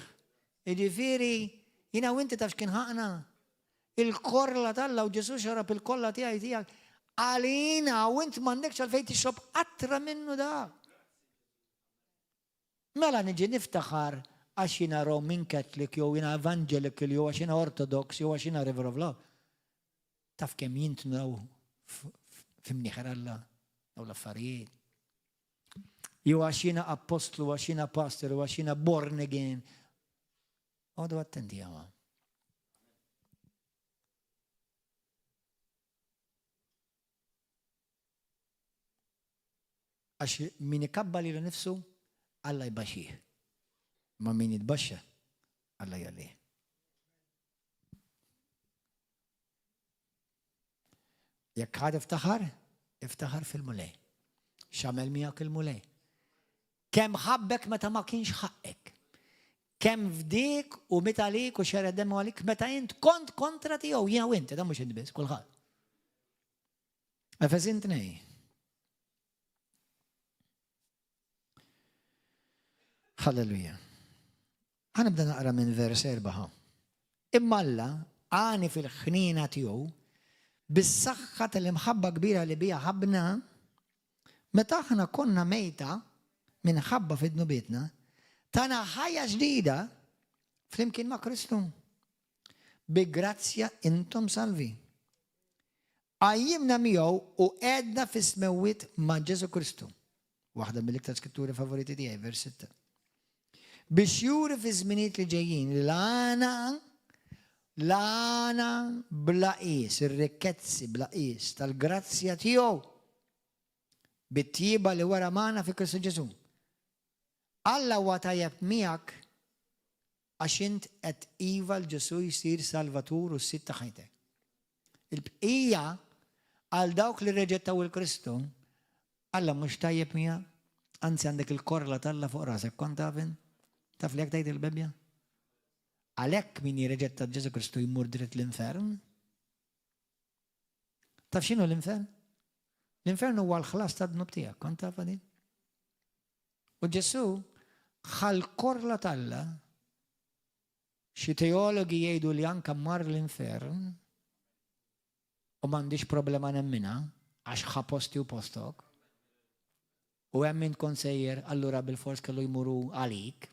Jiġifieri jiena u inti taf x'kien ħaqna. Il-korla talla u Ġesu xarab il-kolla tiegħek għalina u int m'għandekx għalfejn tixrob qatra minnu dak. Mela niġi niftaħar għax jiena Roman Catholic jew jiena Evangelic jew għax jiena Orthodox jew għax jiena River of Love. Taf kemm jintnew f'imnieħer Alla daw l-affarijiet. Jew għax jiena apostlu, għax jiena pastor, għax jiena born again. Għodu attenti għama. Għax min ikabba li nifsu, Alla jbaxih. Ma min jitbaxxa, Alla jgħallih. Jekk ħad iftaħar fil-mulej. X'għamel miegħek il-mulej. Kemm ħabbek meta ma kienx ħaqek. Kemm fdik u meta għalik u xered demu għalik meta int kont kontra tiegħu jiena u inti, dan mhux inti biss, kulħadd. Efesin 2. Halleluja. Ħanibda naqra minn vers 4. Imma Alla għani fil-ħnina tiegħu bis-saħħa tal-imħabba kbira li biha ħabna meta aħna konna mejta minħabba fid-nubietna tana ħajja ġdida flimkien ma' Kristu. Bi grazzja intom salvi. Għajjimna miegħu u qegħdna fis-smewwiet ma' Ġesu Kristu. Waħda mill-iktar skritturi favoriti tiegħi, vers 6. Biex juri fi żminijiet li ġejjin l-għana bla qis, ir-rikkezzi bla qis tal-grazzja tiegħu bit-tjiba li wara magħna fi Kristu Ġesu. Alla huwa tajjeb miegħek għax int qed iva l-Ġesu jsir Salvatur u s-sitt ta' ħajtek. Il-bqija għal dawk li reġettaw il-Kristu, Alla mhux tajjeb mija, anzi għandek il-korla talla fuq rasek, kont tafin? Taf li jekk tgħid il-Bibja? Għalhekk min jirreġetta Ġesu Kristu jmur dritt l-infern? Taf x'inhu l-infern? L-infern huwa l-ħlas tad-dnub tiegħek, kont taf din? U Ġesu ħal korla talla xi teologi jgħidu li anke mar l-infern u m'għandix problema nemmina għax ħa posti u postok. U hemm min konsejjer allura bil-fors kellu jmuru għalik.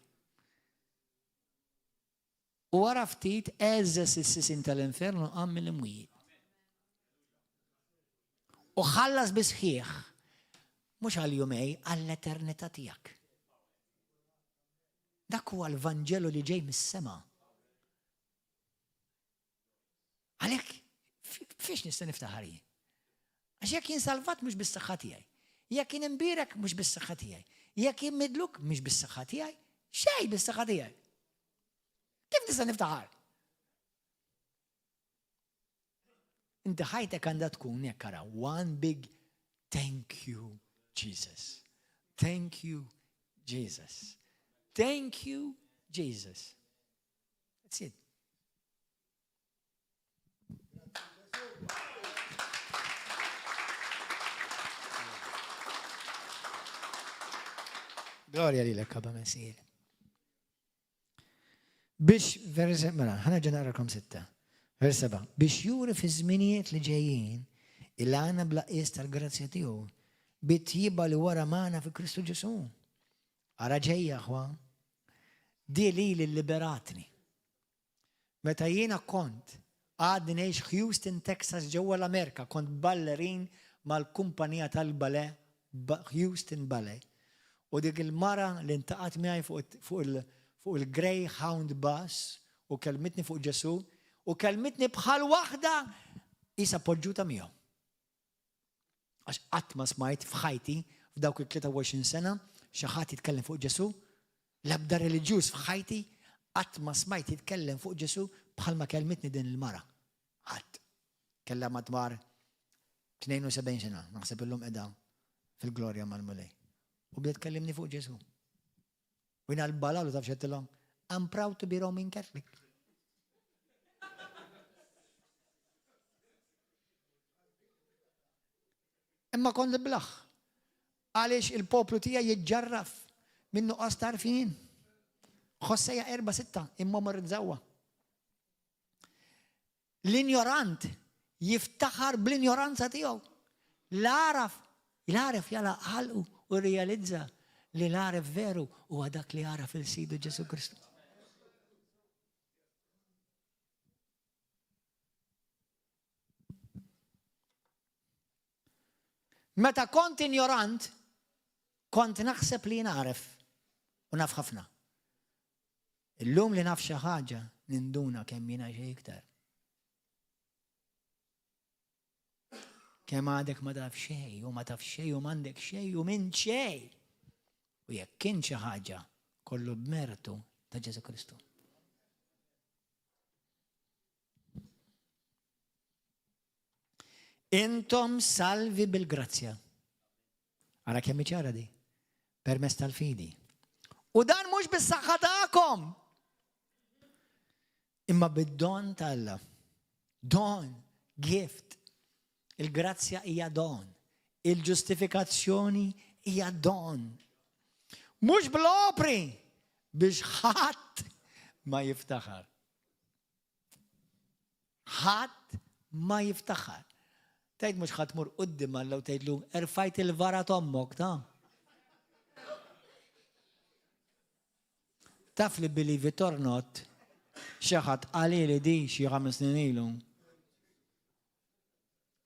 U wara ftit eżżes is-sisin tal-infernu qam mill-imwiet. U ħallas bisħieħ mhux għal-jumej għall-eternità tiegħek. Dak huwa l-Vanġelu li ġej mis-sema. Għalhekk fiex nista' niftaħar jien? Għax jekk jien salvat mhux bis-saħħa tiegħi. Jekk jien imbierek mhux bis-saħħa tiegħi. Jekk jien midluk mhux bis-saħħa tiegħi, xejn bis-saħħa tiegħi. Kif nista' niftaħar? Inti ħajtek għandha tkun jekk ara one big thank you Jesus. Thank you Jesus. Thank you Jesus. That's it. Gloria lilek Abba Messir. Biex verse mela, ħanerġa' naqrakom 6. Vers 7. Biex juri fi żminijiet li ġejjin il-għana bl-qis tal-grazzja tiegħu bit-tjiba li wara magħna fi Kristu Ġesu. Ara ġejja ħwa, di li liberatni. Meta jiena kont għadni ngħix Houston, Texas ġewwa l-Amerika, kont ballerin mal-kumpanija tal-bale Houston Ballet. U dik il-mara li intaqat miegħi fuq il-Greyhound bus u kelmitni fuq Ġesu u kelmitni bħal waħda isa poġġuta miegħu. Għax qatt ma smajt f'ħajti f'dawk il-23 sena xi ħadd jitkellem fuq Ġesu, l-ebda reliġjuż f'ħajti qatt ma smajt jitkellem fuq Ġesu bħalma kelmitni din il-mara. Qatt. Kellha madwar 72 sena, naħseb illum qiegħda fil-glorja mal-mulej. U bdiet kellimni fuq Ġesu. U jina l-balalu taf xettilhom, I'm proud to be Roman Catholic. Imma kont blaħ. Għaliex il-poplu tiegħi jiġġarraf minnu nuqqas tarfin. Ħossejja 4-6 imma mar żawwa. L-ignorant jiftaħar bl-ignoranza tiegħu. L-għaraf jala ħalqu u realizza li l-għaraf veru u għadak li għaraf il-Sidu Ġesu Kristu. Meta kont ignorant, kont naħseb li nagħref u naf ħafna. Illum li naf xi ħaġa ninduna kemm jiena xejn iktar. Kemm għadek ma taf xejn u ma taf xejn u m'għandek xejn u minn xejn. U jekk kien xi ħaġa kollu b'mertu ta' Ġesu Kristu. Intom salvi bil-grazzja. Ara kemm ċara di? Permezz tal-fidi. U dan mhux bis-saħħa tagħkom. Imma bid-don tal-Alla. Don, gift. Il-grazzja hija don. Il-ġustifikazzjoni hija don. Mhux bl-opri biex ħadd ma jiftaħar. Ħadd ma jiftaħar. Tgħid mhux ħadd mur quddiem Alla u tgħidlu erfajt il-vara tommok ta'. Taf li believe it or not, xi ħadd qalili di xi 5 snin ilu.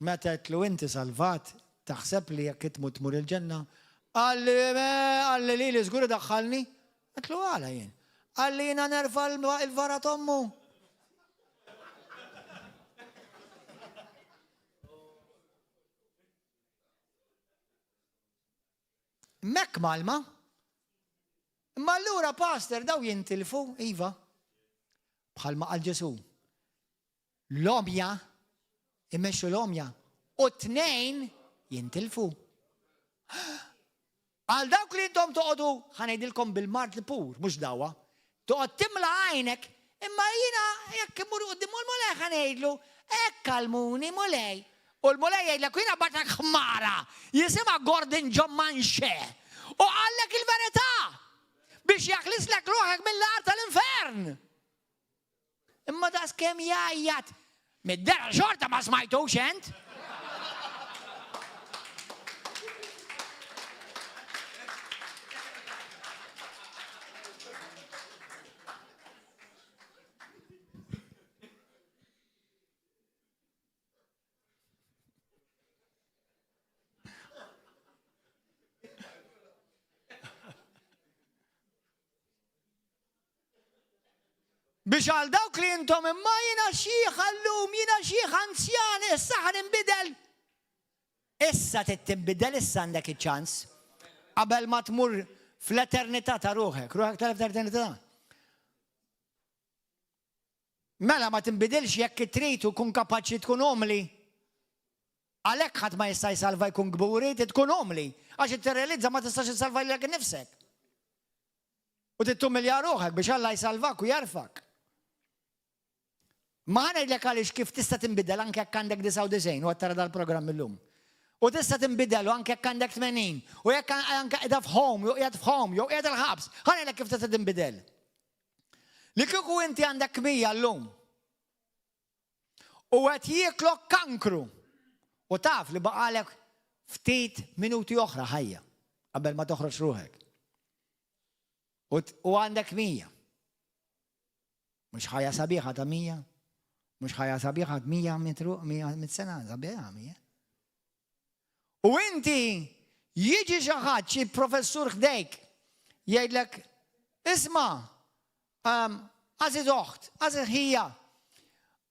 Meta tlu inti salvat, taħseb li jekk tmut tmur il-ġenna, għalli li żgur daħħalni, qedlu għala jien. Għalli jiena nerfa' il-vara tommu. Mek malma. Ma allura pastor daw jintilfu, iva. Bħalma qal Ġesu. L-obja immexxu l-omja u 2 jintilfu. Għal dawk li intom toqgħodu ħanejdilkom bil-mart li pur, mhux dawa, toqgħod timla għajnek, imma jiena jekk imur quddiem l-mulej ħanejdlu, hekk kalmuni mulej. U l-mulej jgħidlek jiena batak ħmara, jisimha Gordon John Manche. U għallek il-verità biex jaħlislek ruħek mill-art tal-infern. Imma das kemm jgħajjat mid-dera xorta ma smajtux ent. Biex għal dawk li intom imma jiena xieħ għallum, jiena xieħ anzjan, issa ħaninbidel. Issa tinbidel, issa għandek iċ-ċans. Qabel ma tmur fl-eternità ta' ruħek tal-eternità. Mela ma tinbidilx jekk trid tkun kapaċi tkun omli. Għalhekk ħadd ma jista' jsalva jkun gburi, tkun omli. Għax tirrealizza ma tistax issalva lilek innifsek. U tittumilja ruħek biex Alla jsalvak u jarfak. Ma ngħidlek għaliex kif tista' tinbidel anke jekk għandek 99 u tara dal-programm illum. U tista' tinbidel u anke jekk għandek 80 u jekk anke qiegħda f'home, jew qiegħed f'home, jew qiegħed il-ħabs. Ngħidlek kif tista' tinbidel. Li kieku inti għandek 100 llum u qed jieklok kankru u taf li baqalek ftit minuti oħra ħajja qabel ma toħroġ ruħek. U għandek 100. Mhux ħajja sabiħa ta' 100. Mhux ħajja sabiħa 100 sena sabiħa 100. U inti jiġi xi ħadd xi professur ħdejk jgħidlek isma' għażiż oħt, għażiż ħija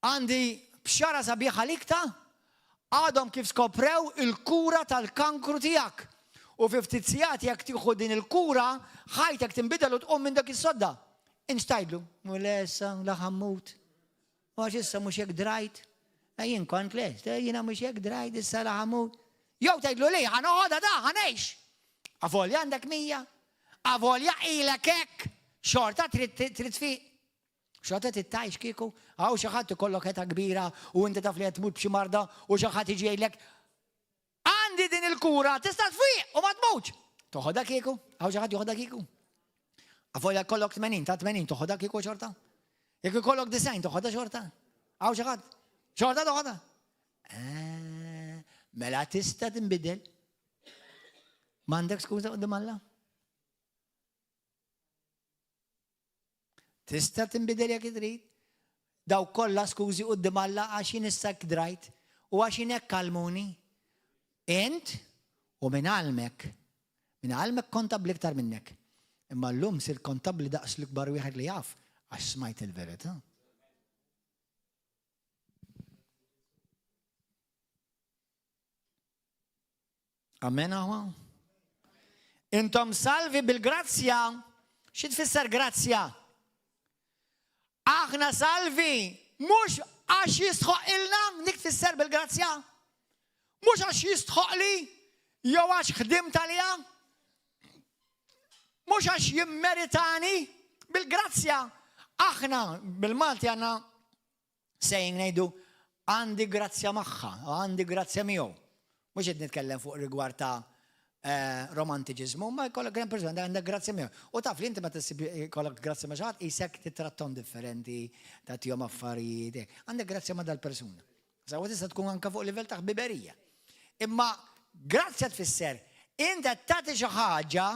għandi bxara sabiħa likta għadhom kif skoprew il-kura tal-kankru tiegħek. U fi ftit sigħat jekk tieħu din il-kura, ħajtek tinbidel u tqum minn dak is-sodda. Inxtajdlu, mulessa, la ħammut. Għax issa mhux hekk drajt. Jien kont lest, jiena mhux hekk drajt, issa la ħammut. Jew tgħidlu li ħanoħodha da, ħanejx. Avolja għandek 100. Avolja ilek hekk. Xorta trid tfiq. Xorta tittajx kieku. Għaw xi ħadd ikollok ħeta kbira u inti taf li qed tmut b'xi marda u xi ħadd jiġi jgħidlek għandi din il-kura, tista' tfiq u ma tmutx. Toħodha kieku? Għaw xi ħadd joħodha kieku? Avolja kollok 80, ta' 80 toħodha kieku xorta? Jekk ikollok 90 toħodha xorta? Għaw xi ħadd? Xorta toħodha? Mela tista' tinbidel. M'għandek skuża quddiem Alla? Tista' tinbidel jekk trid. Daw kollha skużi quddiem Alla għax jien issa drajt u għax jien hekk kalmuni. Int u minn għalmek kontabli iktar minnek. Imma llum sir kontabli daqs l-ikbar wieħed li jaf għax smajt il-verità. Amen aħwa. Intom salvi bil-grazzja. Xi tfisser grazzja? Aħna salvi mhux għax jistħoq ilna dik tfisser bil-grazzja. Mhux għax jistħoq li jew għax ħdimt għaliha. Mhux għax jimmeritani bil-grazzja. Aħna bil-Malti għandna sejn ngħidu għandi grazzja magħha, għandi grazzja miegħu. Mhux qed nitkellem fuq rigward ta' romantiċiżmu, ma jkollok hemm persuna għandek grazzja miegħu. U taf li inti ma tissib jkollok grazzja ma' xi ħadd isek titrattom differenti tagħtihom affarijiet. Għandek grazzja ma' dal-persuna. Sa tista' tkun anke fuq livell ta' ħbiberija. Imma grazzja tfisser inti tagħti xi ħaġa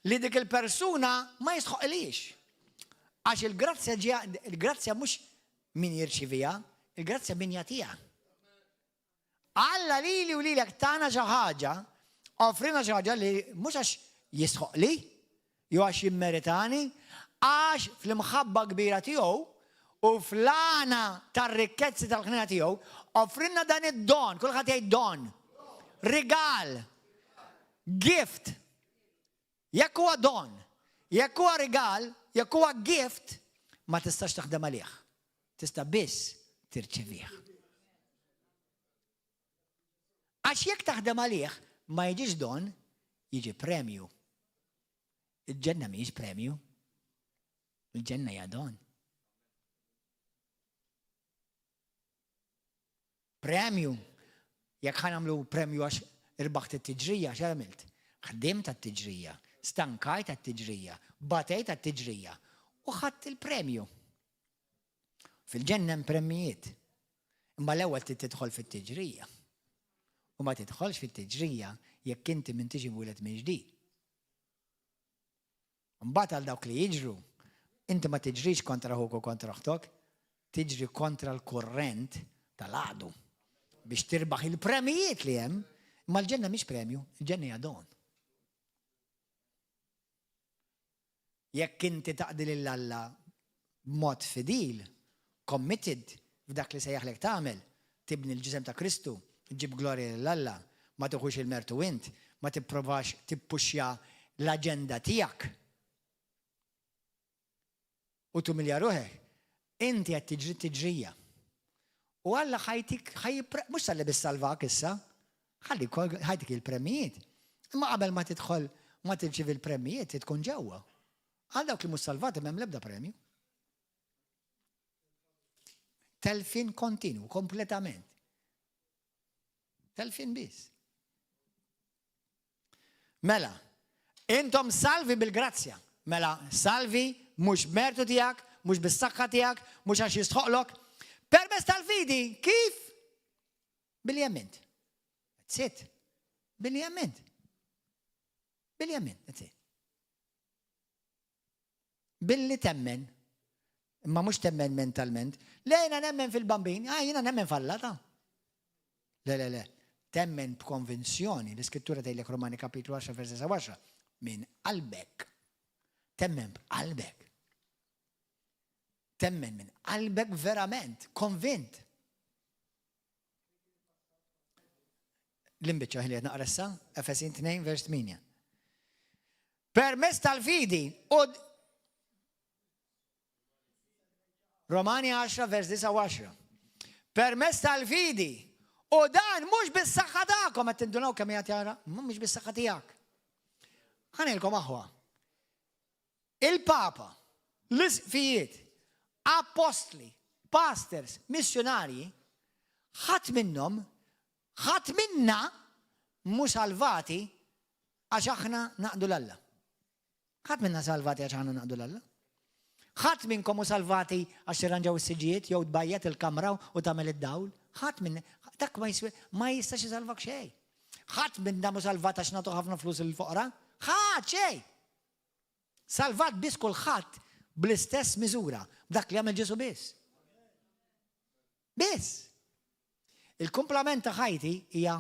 li dik il-persuna ma jisħoqlix. Għax il-grazzja mhux min jirċivija, il-grazzja min jagħtiha. Alla lili u lilek tagħna xi ħaġa, offrina xi ħaġa li mhux għax jisħoqli, jew għax jimmeritani, għax fl-imħabba kbira tiegħu u fl-għana tar-rikkezzi tal-ħnina tiegħu, offrinna dan id-don, kulħadd jgħid don. Rigal, gift, jekk huwa don, jekk huwa rigal, jekk huwa gift, ma tistax taħdem għalih. Tista' biss tirċevih. Għax jekk taħdem għalih ma jiġix don, jiġi premju. Il-ġenna mhijiex premju. Il-ġenna hija don. Premju. Jekk ħanamlu premju għax irbaħt it-tiġrija, x'għamilt? Ħdimt għat-tiġrija, stankajt għat-tiġrija, batejt għat-tiġrija u ħadd il-premju. Fil-ġenna hemm premjiet. Imma l-ewwel tidħol fit-tiġrija. U ma tidħolx fit-tiġrija jekk inti min tiġi mwiled minn ġdid. Mbagħad għal dawk li jiġru, inti ma tiġrix kontra ħuk u kontra ħtok, tiġri kontra l-kurrent tal-għadu biex tirbaħ il-premijiet li hemm, imma l-ġenna mhix premju, il-ġenna hija don. Jekk inti taqdi lil Alla b'mod fidil, committed f'dak li sejjaħlek tagħmel, tibni l-ġisem ta' Kristu, ġib glorja lill-Alla, ma tuħux il-mertu int, ma tipprovax tippuxja l-aġenda tiegħek. U tumilja ruħek, inti qed tiġri tiġrija. U Alla ħajtik, mhux salli bis-salvak issa, ħajtik il-premijiet. Imma qabel ma tidħol ma tirċivi l-premijiet tkun ġewwa. Għal dawk li mhux salvati m'hemm l-ebda premju. Telfin kontinu, kompletament. Telfin biss. Mela, intom salvi bil-grazzja. Mela, salvi mhux mertu tiegħek, mhux bis-saħħa tiegħek, mhux għax jistħoqlok. Permezz tal-fidi, kif? Bil-jament. That's it. Bil-jament. Bil-jament, that's it. Billi temmen, imma mhux temmen mentalment. Le, jina nemmen fil-bambin, jina nemmen fallata. Le. Temmen b'konvinzjoni, l-iskrittura tgħidlek Romani kapitlu 10 versi 10, minn qalbek. Temmen b'qalbek. Temmen minn qalbek verament, konvint. L-imbiċċa ħli qed naqra issa, Efesin 2 vers 8. Permezz tal-fidi u Romani 10 vers 10. Permezz tal-fidi u dan mhux bis-saħħa tagħkom qed tindunaw kemm hija tjara, mhux bis-saħħa tiegħek. Ħanilkom aħwa. Il-Papa, l-isfijiet, apostli, pastors, missjonarji, ħadd minna mhux salvati għax aħna naqdu l-Alla. ħadd minna salvati għax aħna naqdu l-Alla. ħadd minnkom hu salvati għax irranġaw is-siġijiet jew tbajjed il-kamra u tagħmel id-dawl. ħadd minn dak ma jistax isalvak xejn. ħadd minna mhu salvat għax nagħtu ħafna flus lill-foqra. ħadd xejn. Salvat biss kulħadd bl-istess miżura, b'dak li għamel Ġesu biss. Biss. Il-kumplament ta' ħajti hija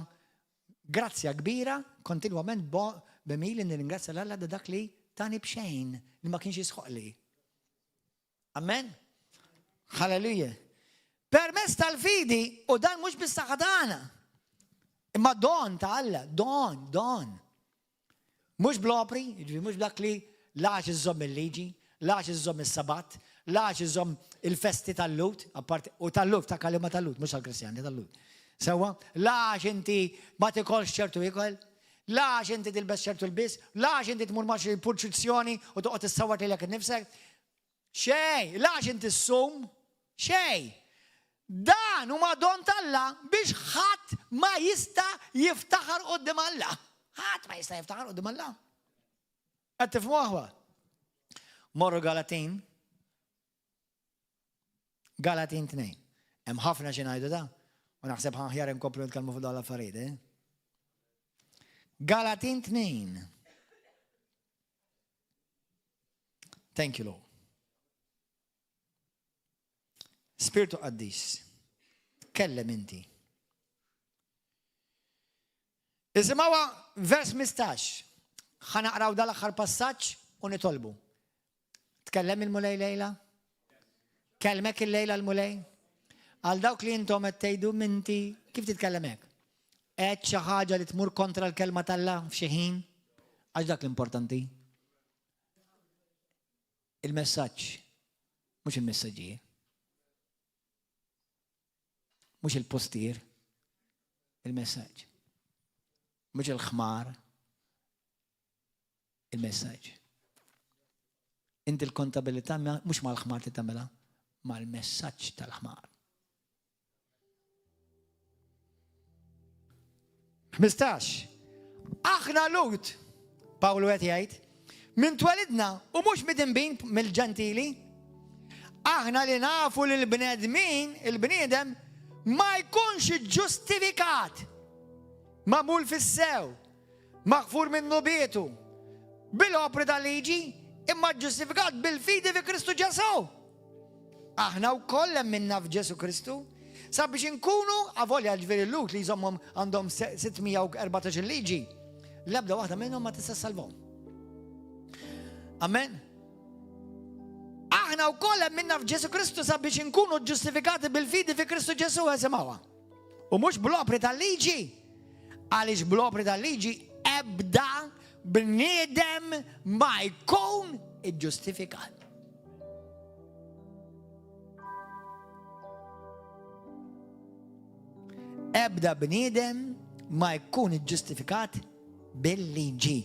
grazzja kbira, kontinwament b'emili nirringrazzja l-Alla da dak li tani b'xejn li ma kienx jisħoqli. Amen? Halleluja. Permezz tal-fidi u dan mhux bis-saħħa tagħna. Imma don ta' Alla, don. Mhux bl-opri, mhux dak li lax iżomm il-liġi, lax iżomm is-sabat, lax iżomm il-festi tal-lut, u tal-lut, ta' kalima tal-lut, mhux għall-Kristjani tal-lut. Sewa, lax inti ma tikolx ċertu ikel, lax inti tilbes ċertu l-bis, lax inti tmur maċ il-pulċizzjoni u toqgħod tissawar lilek innifsek. Xej, lax inti ssum, xej. Dan huma don tal-Alla biex ħadd ma jista' jiftaħar quddiem Alla. Ħadd ma jista' jiftaħar quddiem Alla. Qed tifhmu aħwa. Morru Galatin 2. Hemm ħafna xi ngħidu da. U naħseb ħaħjar inkomplu nitkellmu fuq dawn l-affarijiet. Galatin 2. Thank you, Lord. Spiritu qaddis, kellem inti. Isimgħuha vers 15. Ħanaqraw dal-aħħar passaġġ u nitolbu. Tkellem il-mulej lejla? Kelmek il-lejla l-mulej? Għal dawk li intom qed tgħidu minti, kif titkellem hekk? Qed xi ħaġa li tmur kontra l-kelma tal-Alla f'xi ħin? Għax dak l-importanti. Il-messaġġ, mhux il-messaġġijiet. Mhux il-postier, il-messaġġ. مش الخمار، المساج. انت الكونتابيلتي مش مع الخمار تتعملها، مع المساج تاع الخمار. 15 احنا لوط باولوات يعيد من تولدنا ومش مدنبين من الجنتيلي. احنا اللي نعرفوا للبني ادمين البني ادم ما يكونش جوستيفيكات، معمول في الساو، مغفور منه بيته بالأوبرا داليجي، اما جوستيفيكات بالفيدي في كريستو جيسو. احنا وكل منا في جيسو كريستو سابش نكونوا افوليا ġifieri اللوط اللي يżommhom عندهم 614 liġi l-ebda waħda minnhom ma tista' salvhom. Amen. Aħna wkoll minna f'Ġesu Kristu sabiex nkunu ġustifikati bil-fidi fi Kristu Ġesu eżemawha. U mhux bl-opri tal-liġi. Għaliex bl-opri tal-liġi ebda bniedem ma jkun iġġustifikat. Ebda bniedem ma jkun iġġustifikat bil-liġi,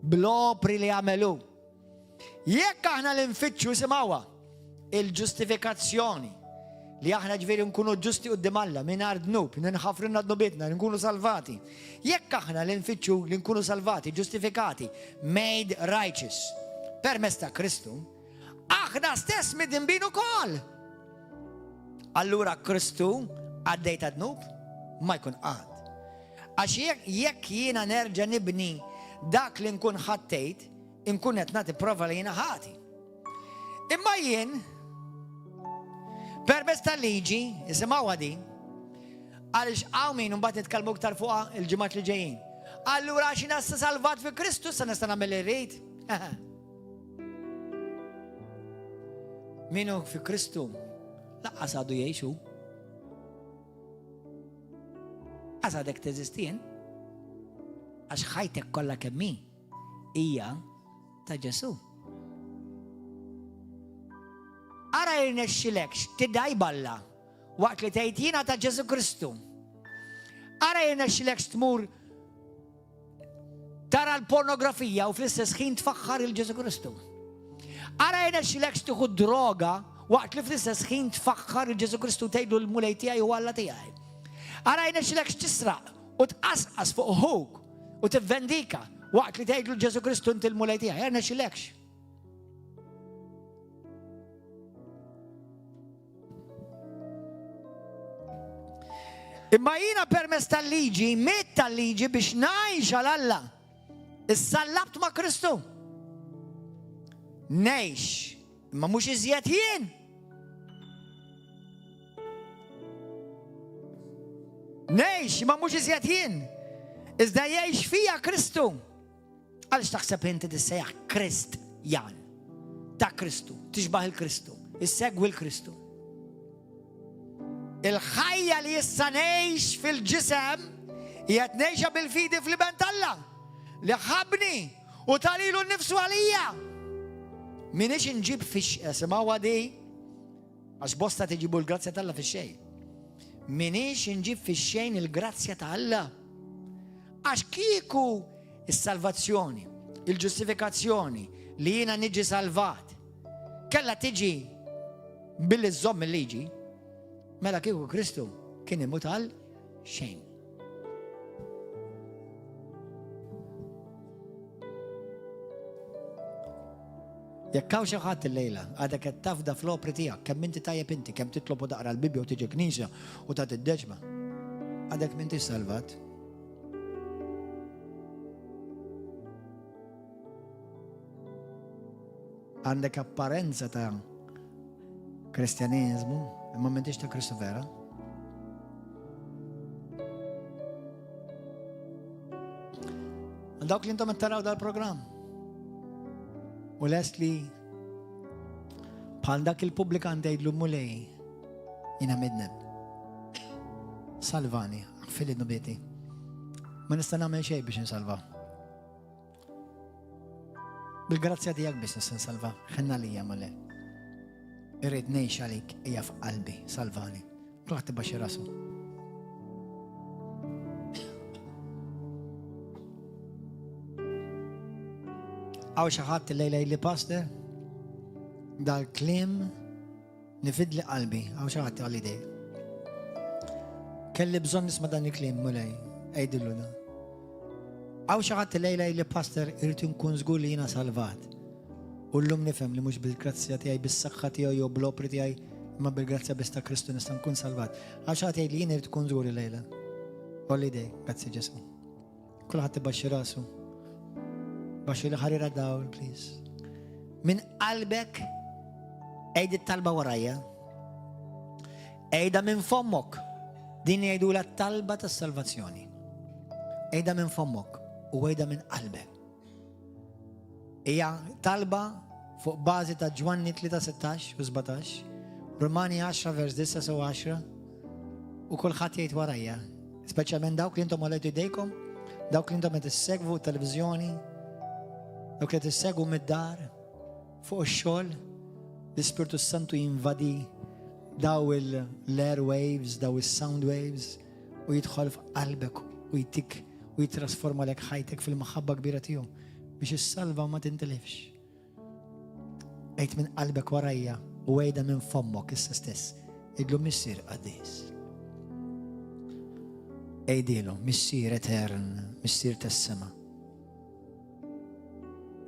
bl-opri li għamelu. Jekk aħna l-infittxu simawha il-ġustifikazzjoni li aħna ġifieri nkunu ġusti quddiem Alla mingħajr dnub, ninħafrinna dnubitna, nkunu salvati. Jekk aħna l-infittxu li nkunu salvati, ġustifikati, made righteous permezz ta' Kristu, aħna stess midinbin ukoll. Allura Kristu għaddej ta' dnub ma jkun għad. Għax jekk jiena nerġa' nibni dak li nkun ħattejt, inkun qed nagħti prova li jiena ħati. Imma jien permezz tal-liġi, isimgħuha din, għaliex hawn min imbagħad nitkellmu aktar fuqha il-ġimgħat li ġejjin. Allura xi nista' salvat fi Kristu sa nista' nagħmel irrid. Minu fi Kristu laqqas għadu jgħixu. Għadek teżistin, għax ħajtek kollha kemm hija ta' Ġesu. Ara jirnexxilekx tiddaj balla waqt li tgħid jiena ta' Ġesu Kristu. Ara jirnexxilekx tmur tara l-pornografija u fl-istess ħin tfaħħar il-Ġesu Kristu. Ara jirnexxilekx tieħu droga waqt li fl-istess ħin tfaħħar il-Ġesu Kristu tgħidu l-mulej tiegħi u Alla tiegħi. Ara jirnexxilekx tisraq u tqasqas fuq uħuk u tivvendika waqt li tgħidlu l-Ġesu Kristu inti l-mulej tiegħi, jirnexxilekx. Imma jiena permezz tal-liġi, miet tal-liġi biex ngħix għal Alla. Issallabt ma' Kristu. Ngħix, imma mhux iżjed jien. Ngħix, imma mhux iżjed jien. Iżda jgħix fija Kristu. Għaliex taħseb inti tissejjaħ Kristjan ta' Kristu, tixbaħ il-Kristu, issegwi l-Kristu. Il-ħajja li issa ngħix fil-ġisem hija tngħixha bil-fidi fl-iben Alla li ħabni u talilu nnifsu għalija. Minix inġib simgħuha di għax bosta tiġibu l-grazzja ta' Alla fix-xejn. Minix inġib fix-xejn il-grazzja ta' Alla. Għax kieku is-salvazzjoni, il-ġustifikazzjoni li jiena niġi salvat kellha tiġi billi żomm il-liġi, mela kieku Kristu kien imut għal xejn. Jekk hawn xi ħadd illejla għadek qed tafda fl-opri tiegħek kemm inti tajjeb inti, kemm titlob u taqra l-Bibja u tiġi knisja u tagħti d-deġma, għadek m'intix salvat. Għandek apparenza ta' kristjanizmu, imma m'intix ta' Kristu vera. Dawk li intom taraw dal-programm u lest li bħal dak il-publikan tgħidlu mulej jiena midneb. Salvani, fil nubieti. Ma nista' nagħmel xejn biex insalva. Bil-grazzja tiegħek biex nista' nsalva. Ħenna lija mulej. Irrid ngħix għalik hija f'qalbi, salvani. Kulħadd tibbaxxi rasu. Għaw xaħat l-lejla li pastor, dal-klim nifid li qalbi, għaw xaħat għalli dej. Kelli bżon nisma dan il-klim mulej, għajdillu da. Għaw xaħat l-lejla li pastor irritu nkun zgur li jina salvat. U l-lum nifem li mux bil-grazzja tijaj, bis-saxħa tijaj, u bl-opri tijaj, ma bil-grazzja bista Kristu nista nkun salvat. Għaw xaħat li jina irritu nkun zgur l-lejla. Għalli dej, grazzi Ġesu. Kulħat t-baxxi rasu. Baxxi li ħarira dawl, please. Min qalbek, ejdi talba warajja. Ejda minn fommok. Din jgħidu la talba ta' salvazzjoni. Ejda minn fommok u ejda minn qalbek. Ija talba fuq bażi ta' Ġwanni 3:16 u 17, Romani 10 vers 9 u 10 u kulħadd jgħid warajja. Speċjalment dawk li intom għalajtu idejkom, dawk li intom qed issegwu t-televiżjoni, dawk li qed issegwu mid-dar, fuq ix-xogħol, l-Ispirtu Santu jinvadi daw l-airwaves, daw il-sound waves u jidħol f'qalbek u jtik u jitrasforma lek ħajtek fil-maħabba kbira tiegħu biex is-salva ma tintilifx. Ejt minn qalbek warajja u għejda minn fommok issa stess. Idlu missier qaddis. Ejdilu, missier etern, missier tas-sema.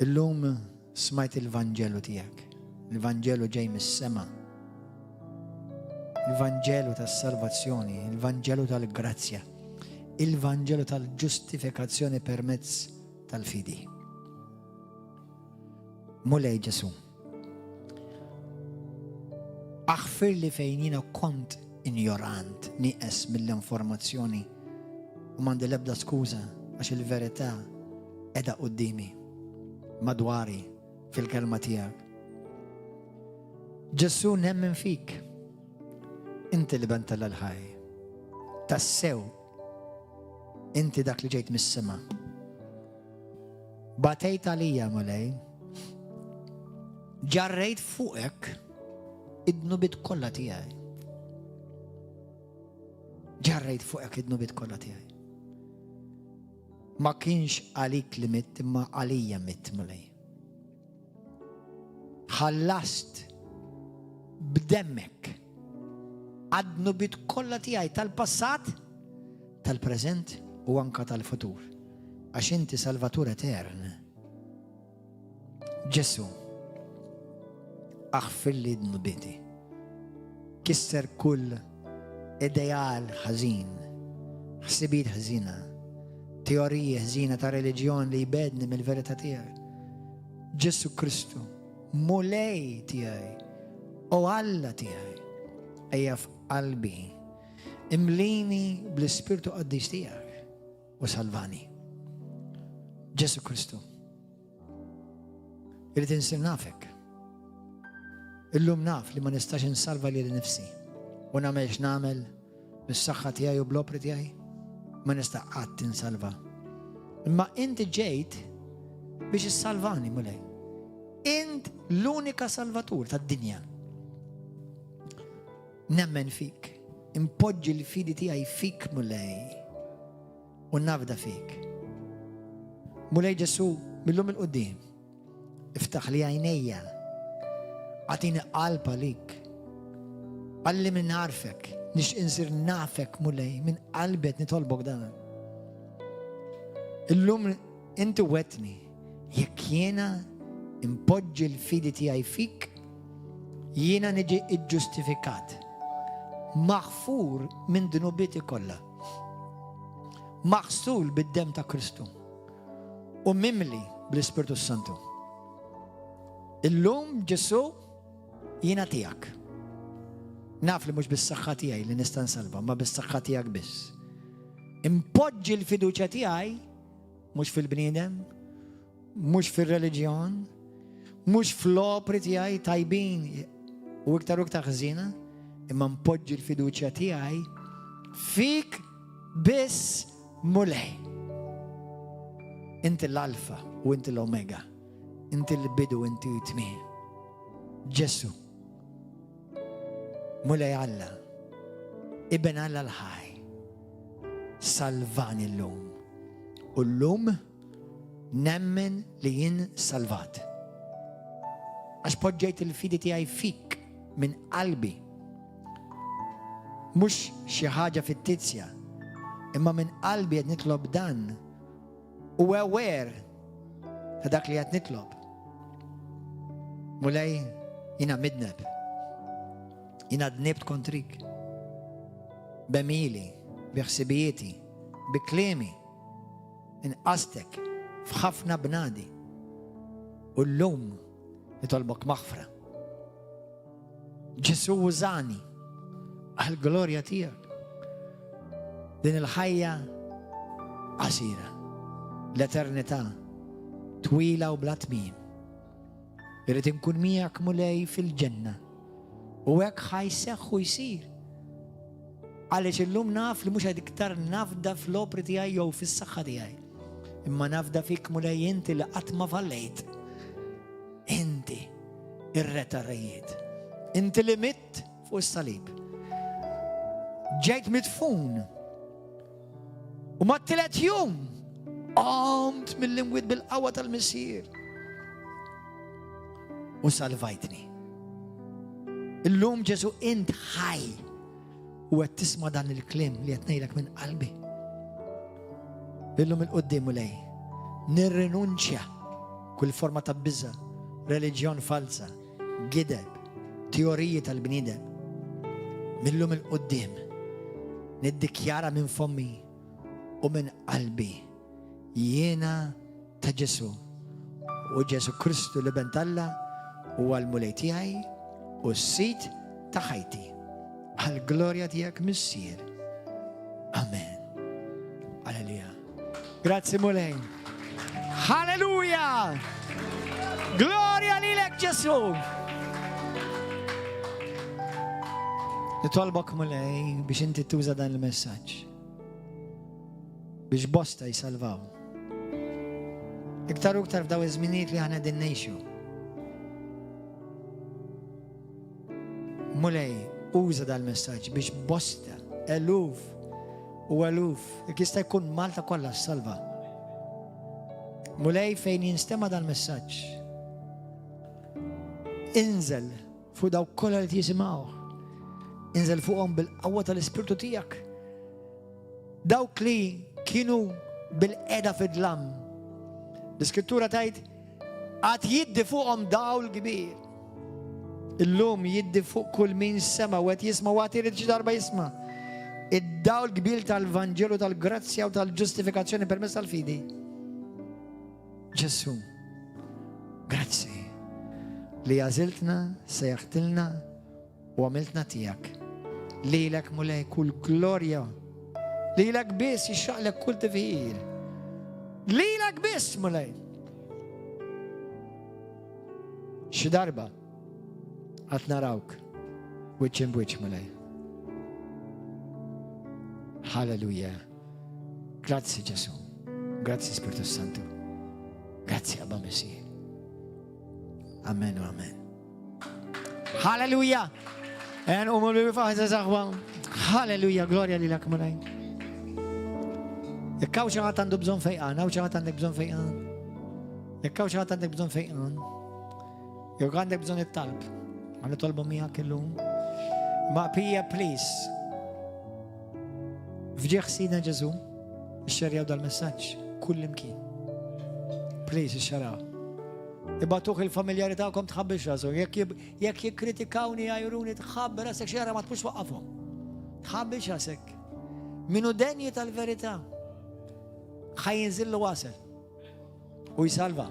Illum smajt il-Vanġelu tiegħek. Il-Vanġelu ġej mis-sema. Il-Vanġelu tas-salvazzjoni, il-Vanġelu tal-grazzja, il-Vanġelu tal-ġustifikazzjoni permezz tal-fidi. Mulej Ġesu. Aħfir li fejn jiena kont ignorant, nieqes mill-informazzjoni u m'għandi l-ebda skuża għax il-verità qiegħda qudiemi madwari fil-kelma tiegħek. Ġesu nemmen fik. Inti li benta l-ħaj. Tassew. Inti dak li ġejt mis-sema. Batejt għalija mulej. Ġarrejt fuqek id-nubit kollha tiegħi. Ġarrejt fuqek id-nubit kollha tiegħi. Ma kienx għalik li mitt imma għalija mitt mulej. Ħallast b'demmek għad-nubit kollha tiegħi tal-passat, tal-preżent u anka tal-futur. Għax inti Salvatur etern. Ġesu, aħfir li d-nubiti. Kisser kull ideal ħażin, ħsibiet ħażina, teorija ħażina ta' reliġjon li jbedni mill-verità tiegħek. Ġesu Kristu, mulej tiegħi u Alla tiegħi ejja f'qalbi, imlini bl-Ispirtu Qaddis tiegħek u salvani. Ġesu Kristu, irid insir nafek. Illum naf li ma nistax insalva li nifsi u nagħmel x'nagħmel bis-saħħa tiegħi u bl-opri tiegħi ma nista' qatt insalva. Imma inti ġejt biex issalvani mulej. Int l-unika salvatur tad-dinja. Nemmen fik. Impoġġi l-fidi tiegħi fik mulej u nafda fik. Mulej Ġesu, millum il-qudiem, iftaħ li għajnejja, għatini qalb għalik, għalli minn għarfek, nix insir nafek mulej, minn qalbet nitolbok dan. Illum inti wetni, jekk jiena impoġġi l-fidi tiegħi fik, jiena niġi iġġustifikat, maħfur minn dinubiti kollha, maħsul bid-dem ta' Kristu u mimli bl-Ispirtu Santu. Illum Ġesu jiena tiegħek. Naf li mhux bis-saħħa tiegħi li nista' nsalva, ma bis-saħħa tiegħek biss. Impoġġi l-fiduċja tiegħi mhux fil-bniedem, mhux fir-reliġjon, mhux fl-opri tiegħi tajbin u iktar ħżiena, imma mpoġġi l-fiduċja tiegħi fik biss mulej. Inti l-alfa u inti l-omega. Inti l-bidu, inti t-tmiem. Ġesu, mulej Alla, ibn Alla l-ħaj, salvani l-lum. U l-lum nemmen li jien salvat. Għax poġġejt il-fidi tiegħi fik minn qalbi. Mhux xi ħaġa fit-tizja, imma minn qalbi qed nitlob dan u aware ta' dak li qed nitlob. Mulej jiena midneb. Jiena dnibt kontrik. B'emili, b'ħsibijieti, bi kliemi, inqastek f'ħafna bnadi. U llum nitolbok maħfra. Ġesu użani għal-glorja tiegħek. Din il-ħajja qasira, l-eternità twila u bla tmiem. Irrid inkun miegħek mulej fil-ġenna. U hekk ħajseħħ u jsir. Għaliex illum naf li mhux qed iktar nafda fl-opri tiegħi jew fis-saħħa tiegħi. Imma nafda fik mulej inti li qatt ma fallejt. Inti ir-re tar-rejiet. Inti li mitt fuq is-salib. Ġejt midfun. U ma t-tielet jum qomt mill-imwiet bil-qawwa tal-Missier. U salvajtni. Illum Ġesu int ħaj u qed tisma' dan il-kliem li qed ngħidlek minn qalbi. Illum il-qudiem ulej nirrinunċja kull forma ta' biża, reliġjon falsa, gideb, teoriji tal-bniedem. Millum il-qudiem niddikjara minn fommi u minn qalbi jiena ta' Ġesu u Ġesu Kristu li bentalla u għal-mulej tiegħi u s-sit ta' ħajti għal-glorja tiegħek Missier. Amen. Alleluja. Grazzi mulej. Halleluja! Gloria lilek Ġesu! Nitolbok mulej biex inti tuża dan il-messaġġ. Biex bosta jisalvaw. Iktar u iktar f'daw iż-żminijiet li aħna din ngħixu. Mulej, uża dan il-messaġġ biex bosta, eluf u eluf, jekk jista' jkun Malta kollha salva. Mulej fejn jinstema dan il-messaġġ. Inżel fuq dawk kollha li jisimgħu. Inżel fuqhom bil-qawwa tal-Ispirtu tiegħek. Dawk li kienu bil-qeda fid-dlam. L-Iskrittura tgħid għad jiddi fuqhom dawl kbir. Illum jiddi fuq kull min sema u qed jisma' u għad irid xi darba jisma'. Id-dawl kbir tal-Vanġelu tal-Grazzja u tal-ġustifikazzjoni permezz tal-fidi. Ġesu, grazzi li għażiltna, sejjaħtilna u għamiltna tiegħek. Lilek mulej kull glorja. Lilek biss jixxaqlek kull tifħir. Lilek biss mulej. Xi darba qed narawk wiċċ imwiċċ mulej. Halleluja. Grazzi Ġesu. Grazzi Spiritu Santu. Grazzi Abba Missier. Amen u amen. Halleluja. En umul bi faħza zaħwa. Halleluja. Gloria lilek mulej. Jekk hawn xi ħadd għandu bżonn fejqan, hawn xi ħadd għandek bżonn fejqan. Jekk hawn xi ħadd għandek bżonn fejqan. Jekk għandek bżonn it-talb. Għandu tolbu miegħek illum. Ma pija please. Fġieħ Sidna Ġesu, ixxerjaw dal-messaġġ kull imkien. Please ixxeraw. Ibatuħ il-familjari ta'kom tħabbix rasu. Jekk jikkritikawni għajruni tħabbi rasek xera ma tpux waqqafhom. Tħabbix rasek. Minu denji tal-verità. ħajjinżillu wasel. U jisalva.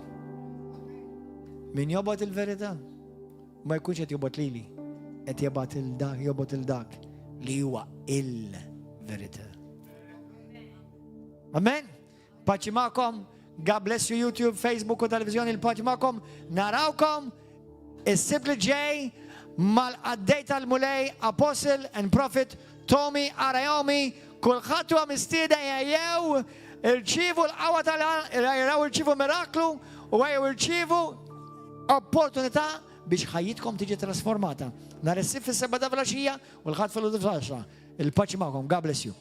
Min jobot il-verità. Ma jkunx qed jobot lili. Qed jobot il-dak li huwa il-verità. Amen. Paċi ma'kom. God bless you YouTube, Facebook u televizjoni il-paċi ma'kom. Narawkom is-sibli ġej mal-qaddej tal-mulej Apostle and Prophet Tommy Arayomi. Kulħadd huwa mistieda jew irċievu l-qawwa tal-għajraw irċievu miraklu u għajraw irċievu opportunità biex ħajjitkom tiġi trasformata. Nar is-sib fis-7 ta' flaxija u l-ħadd fil-10. Il-paċi ma'kom. God bless you.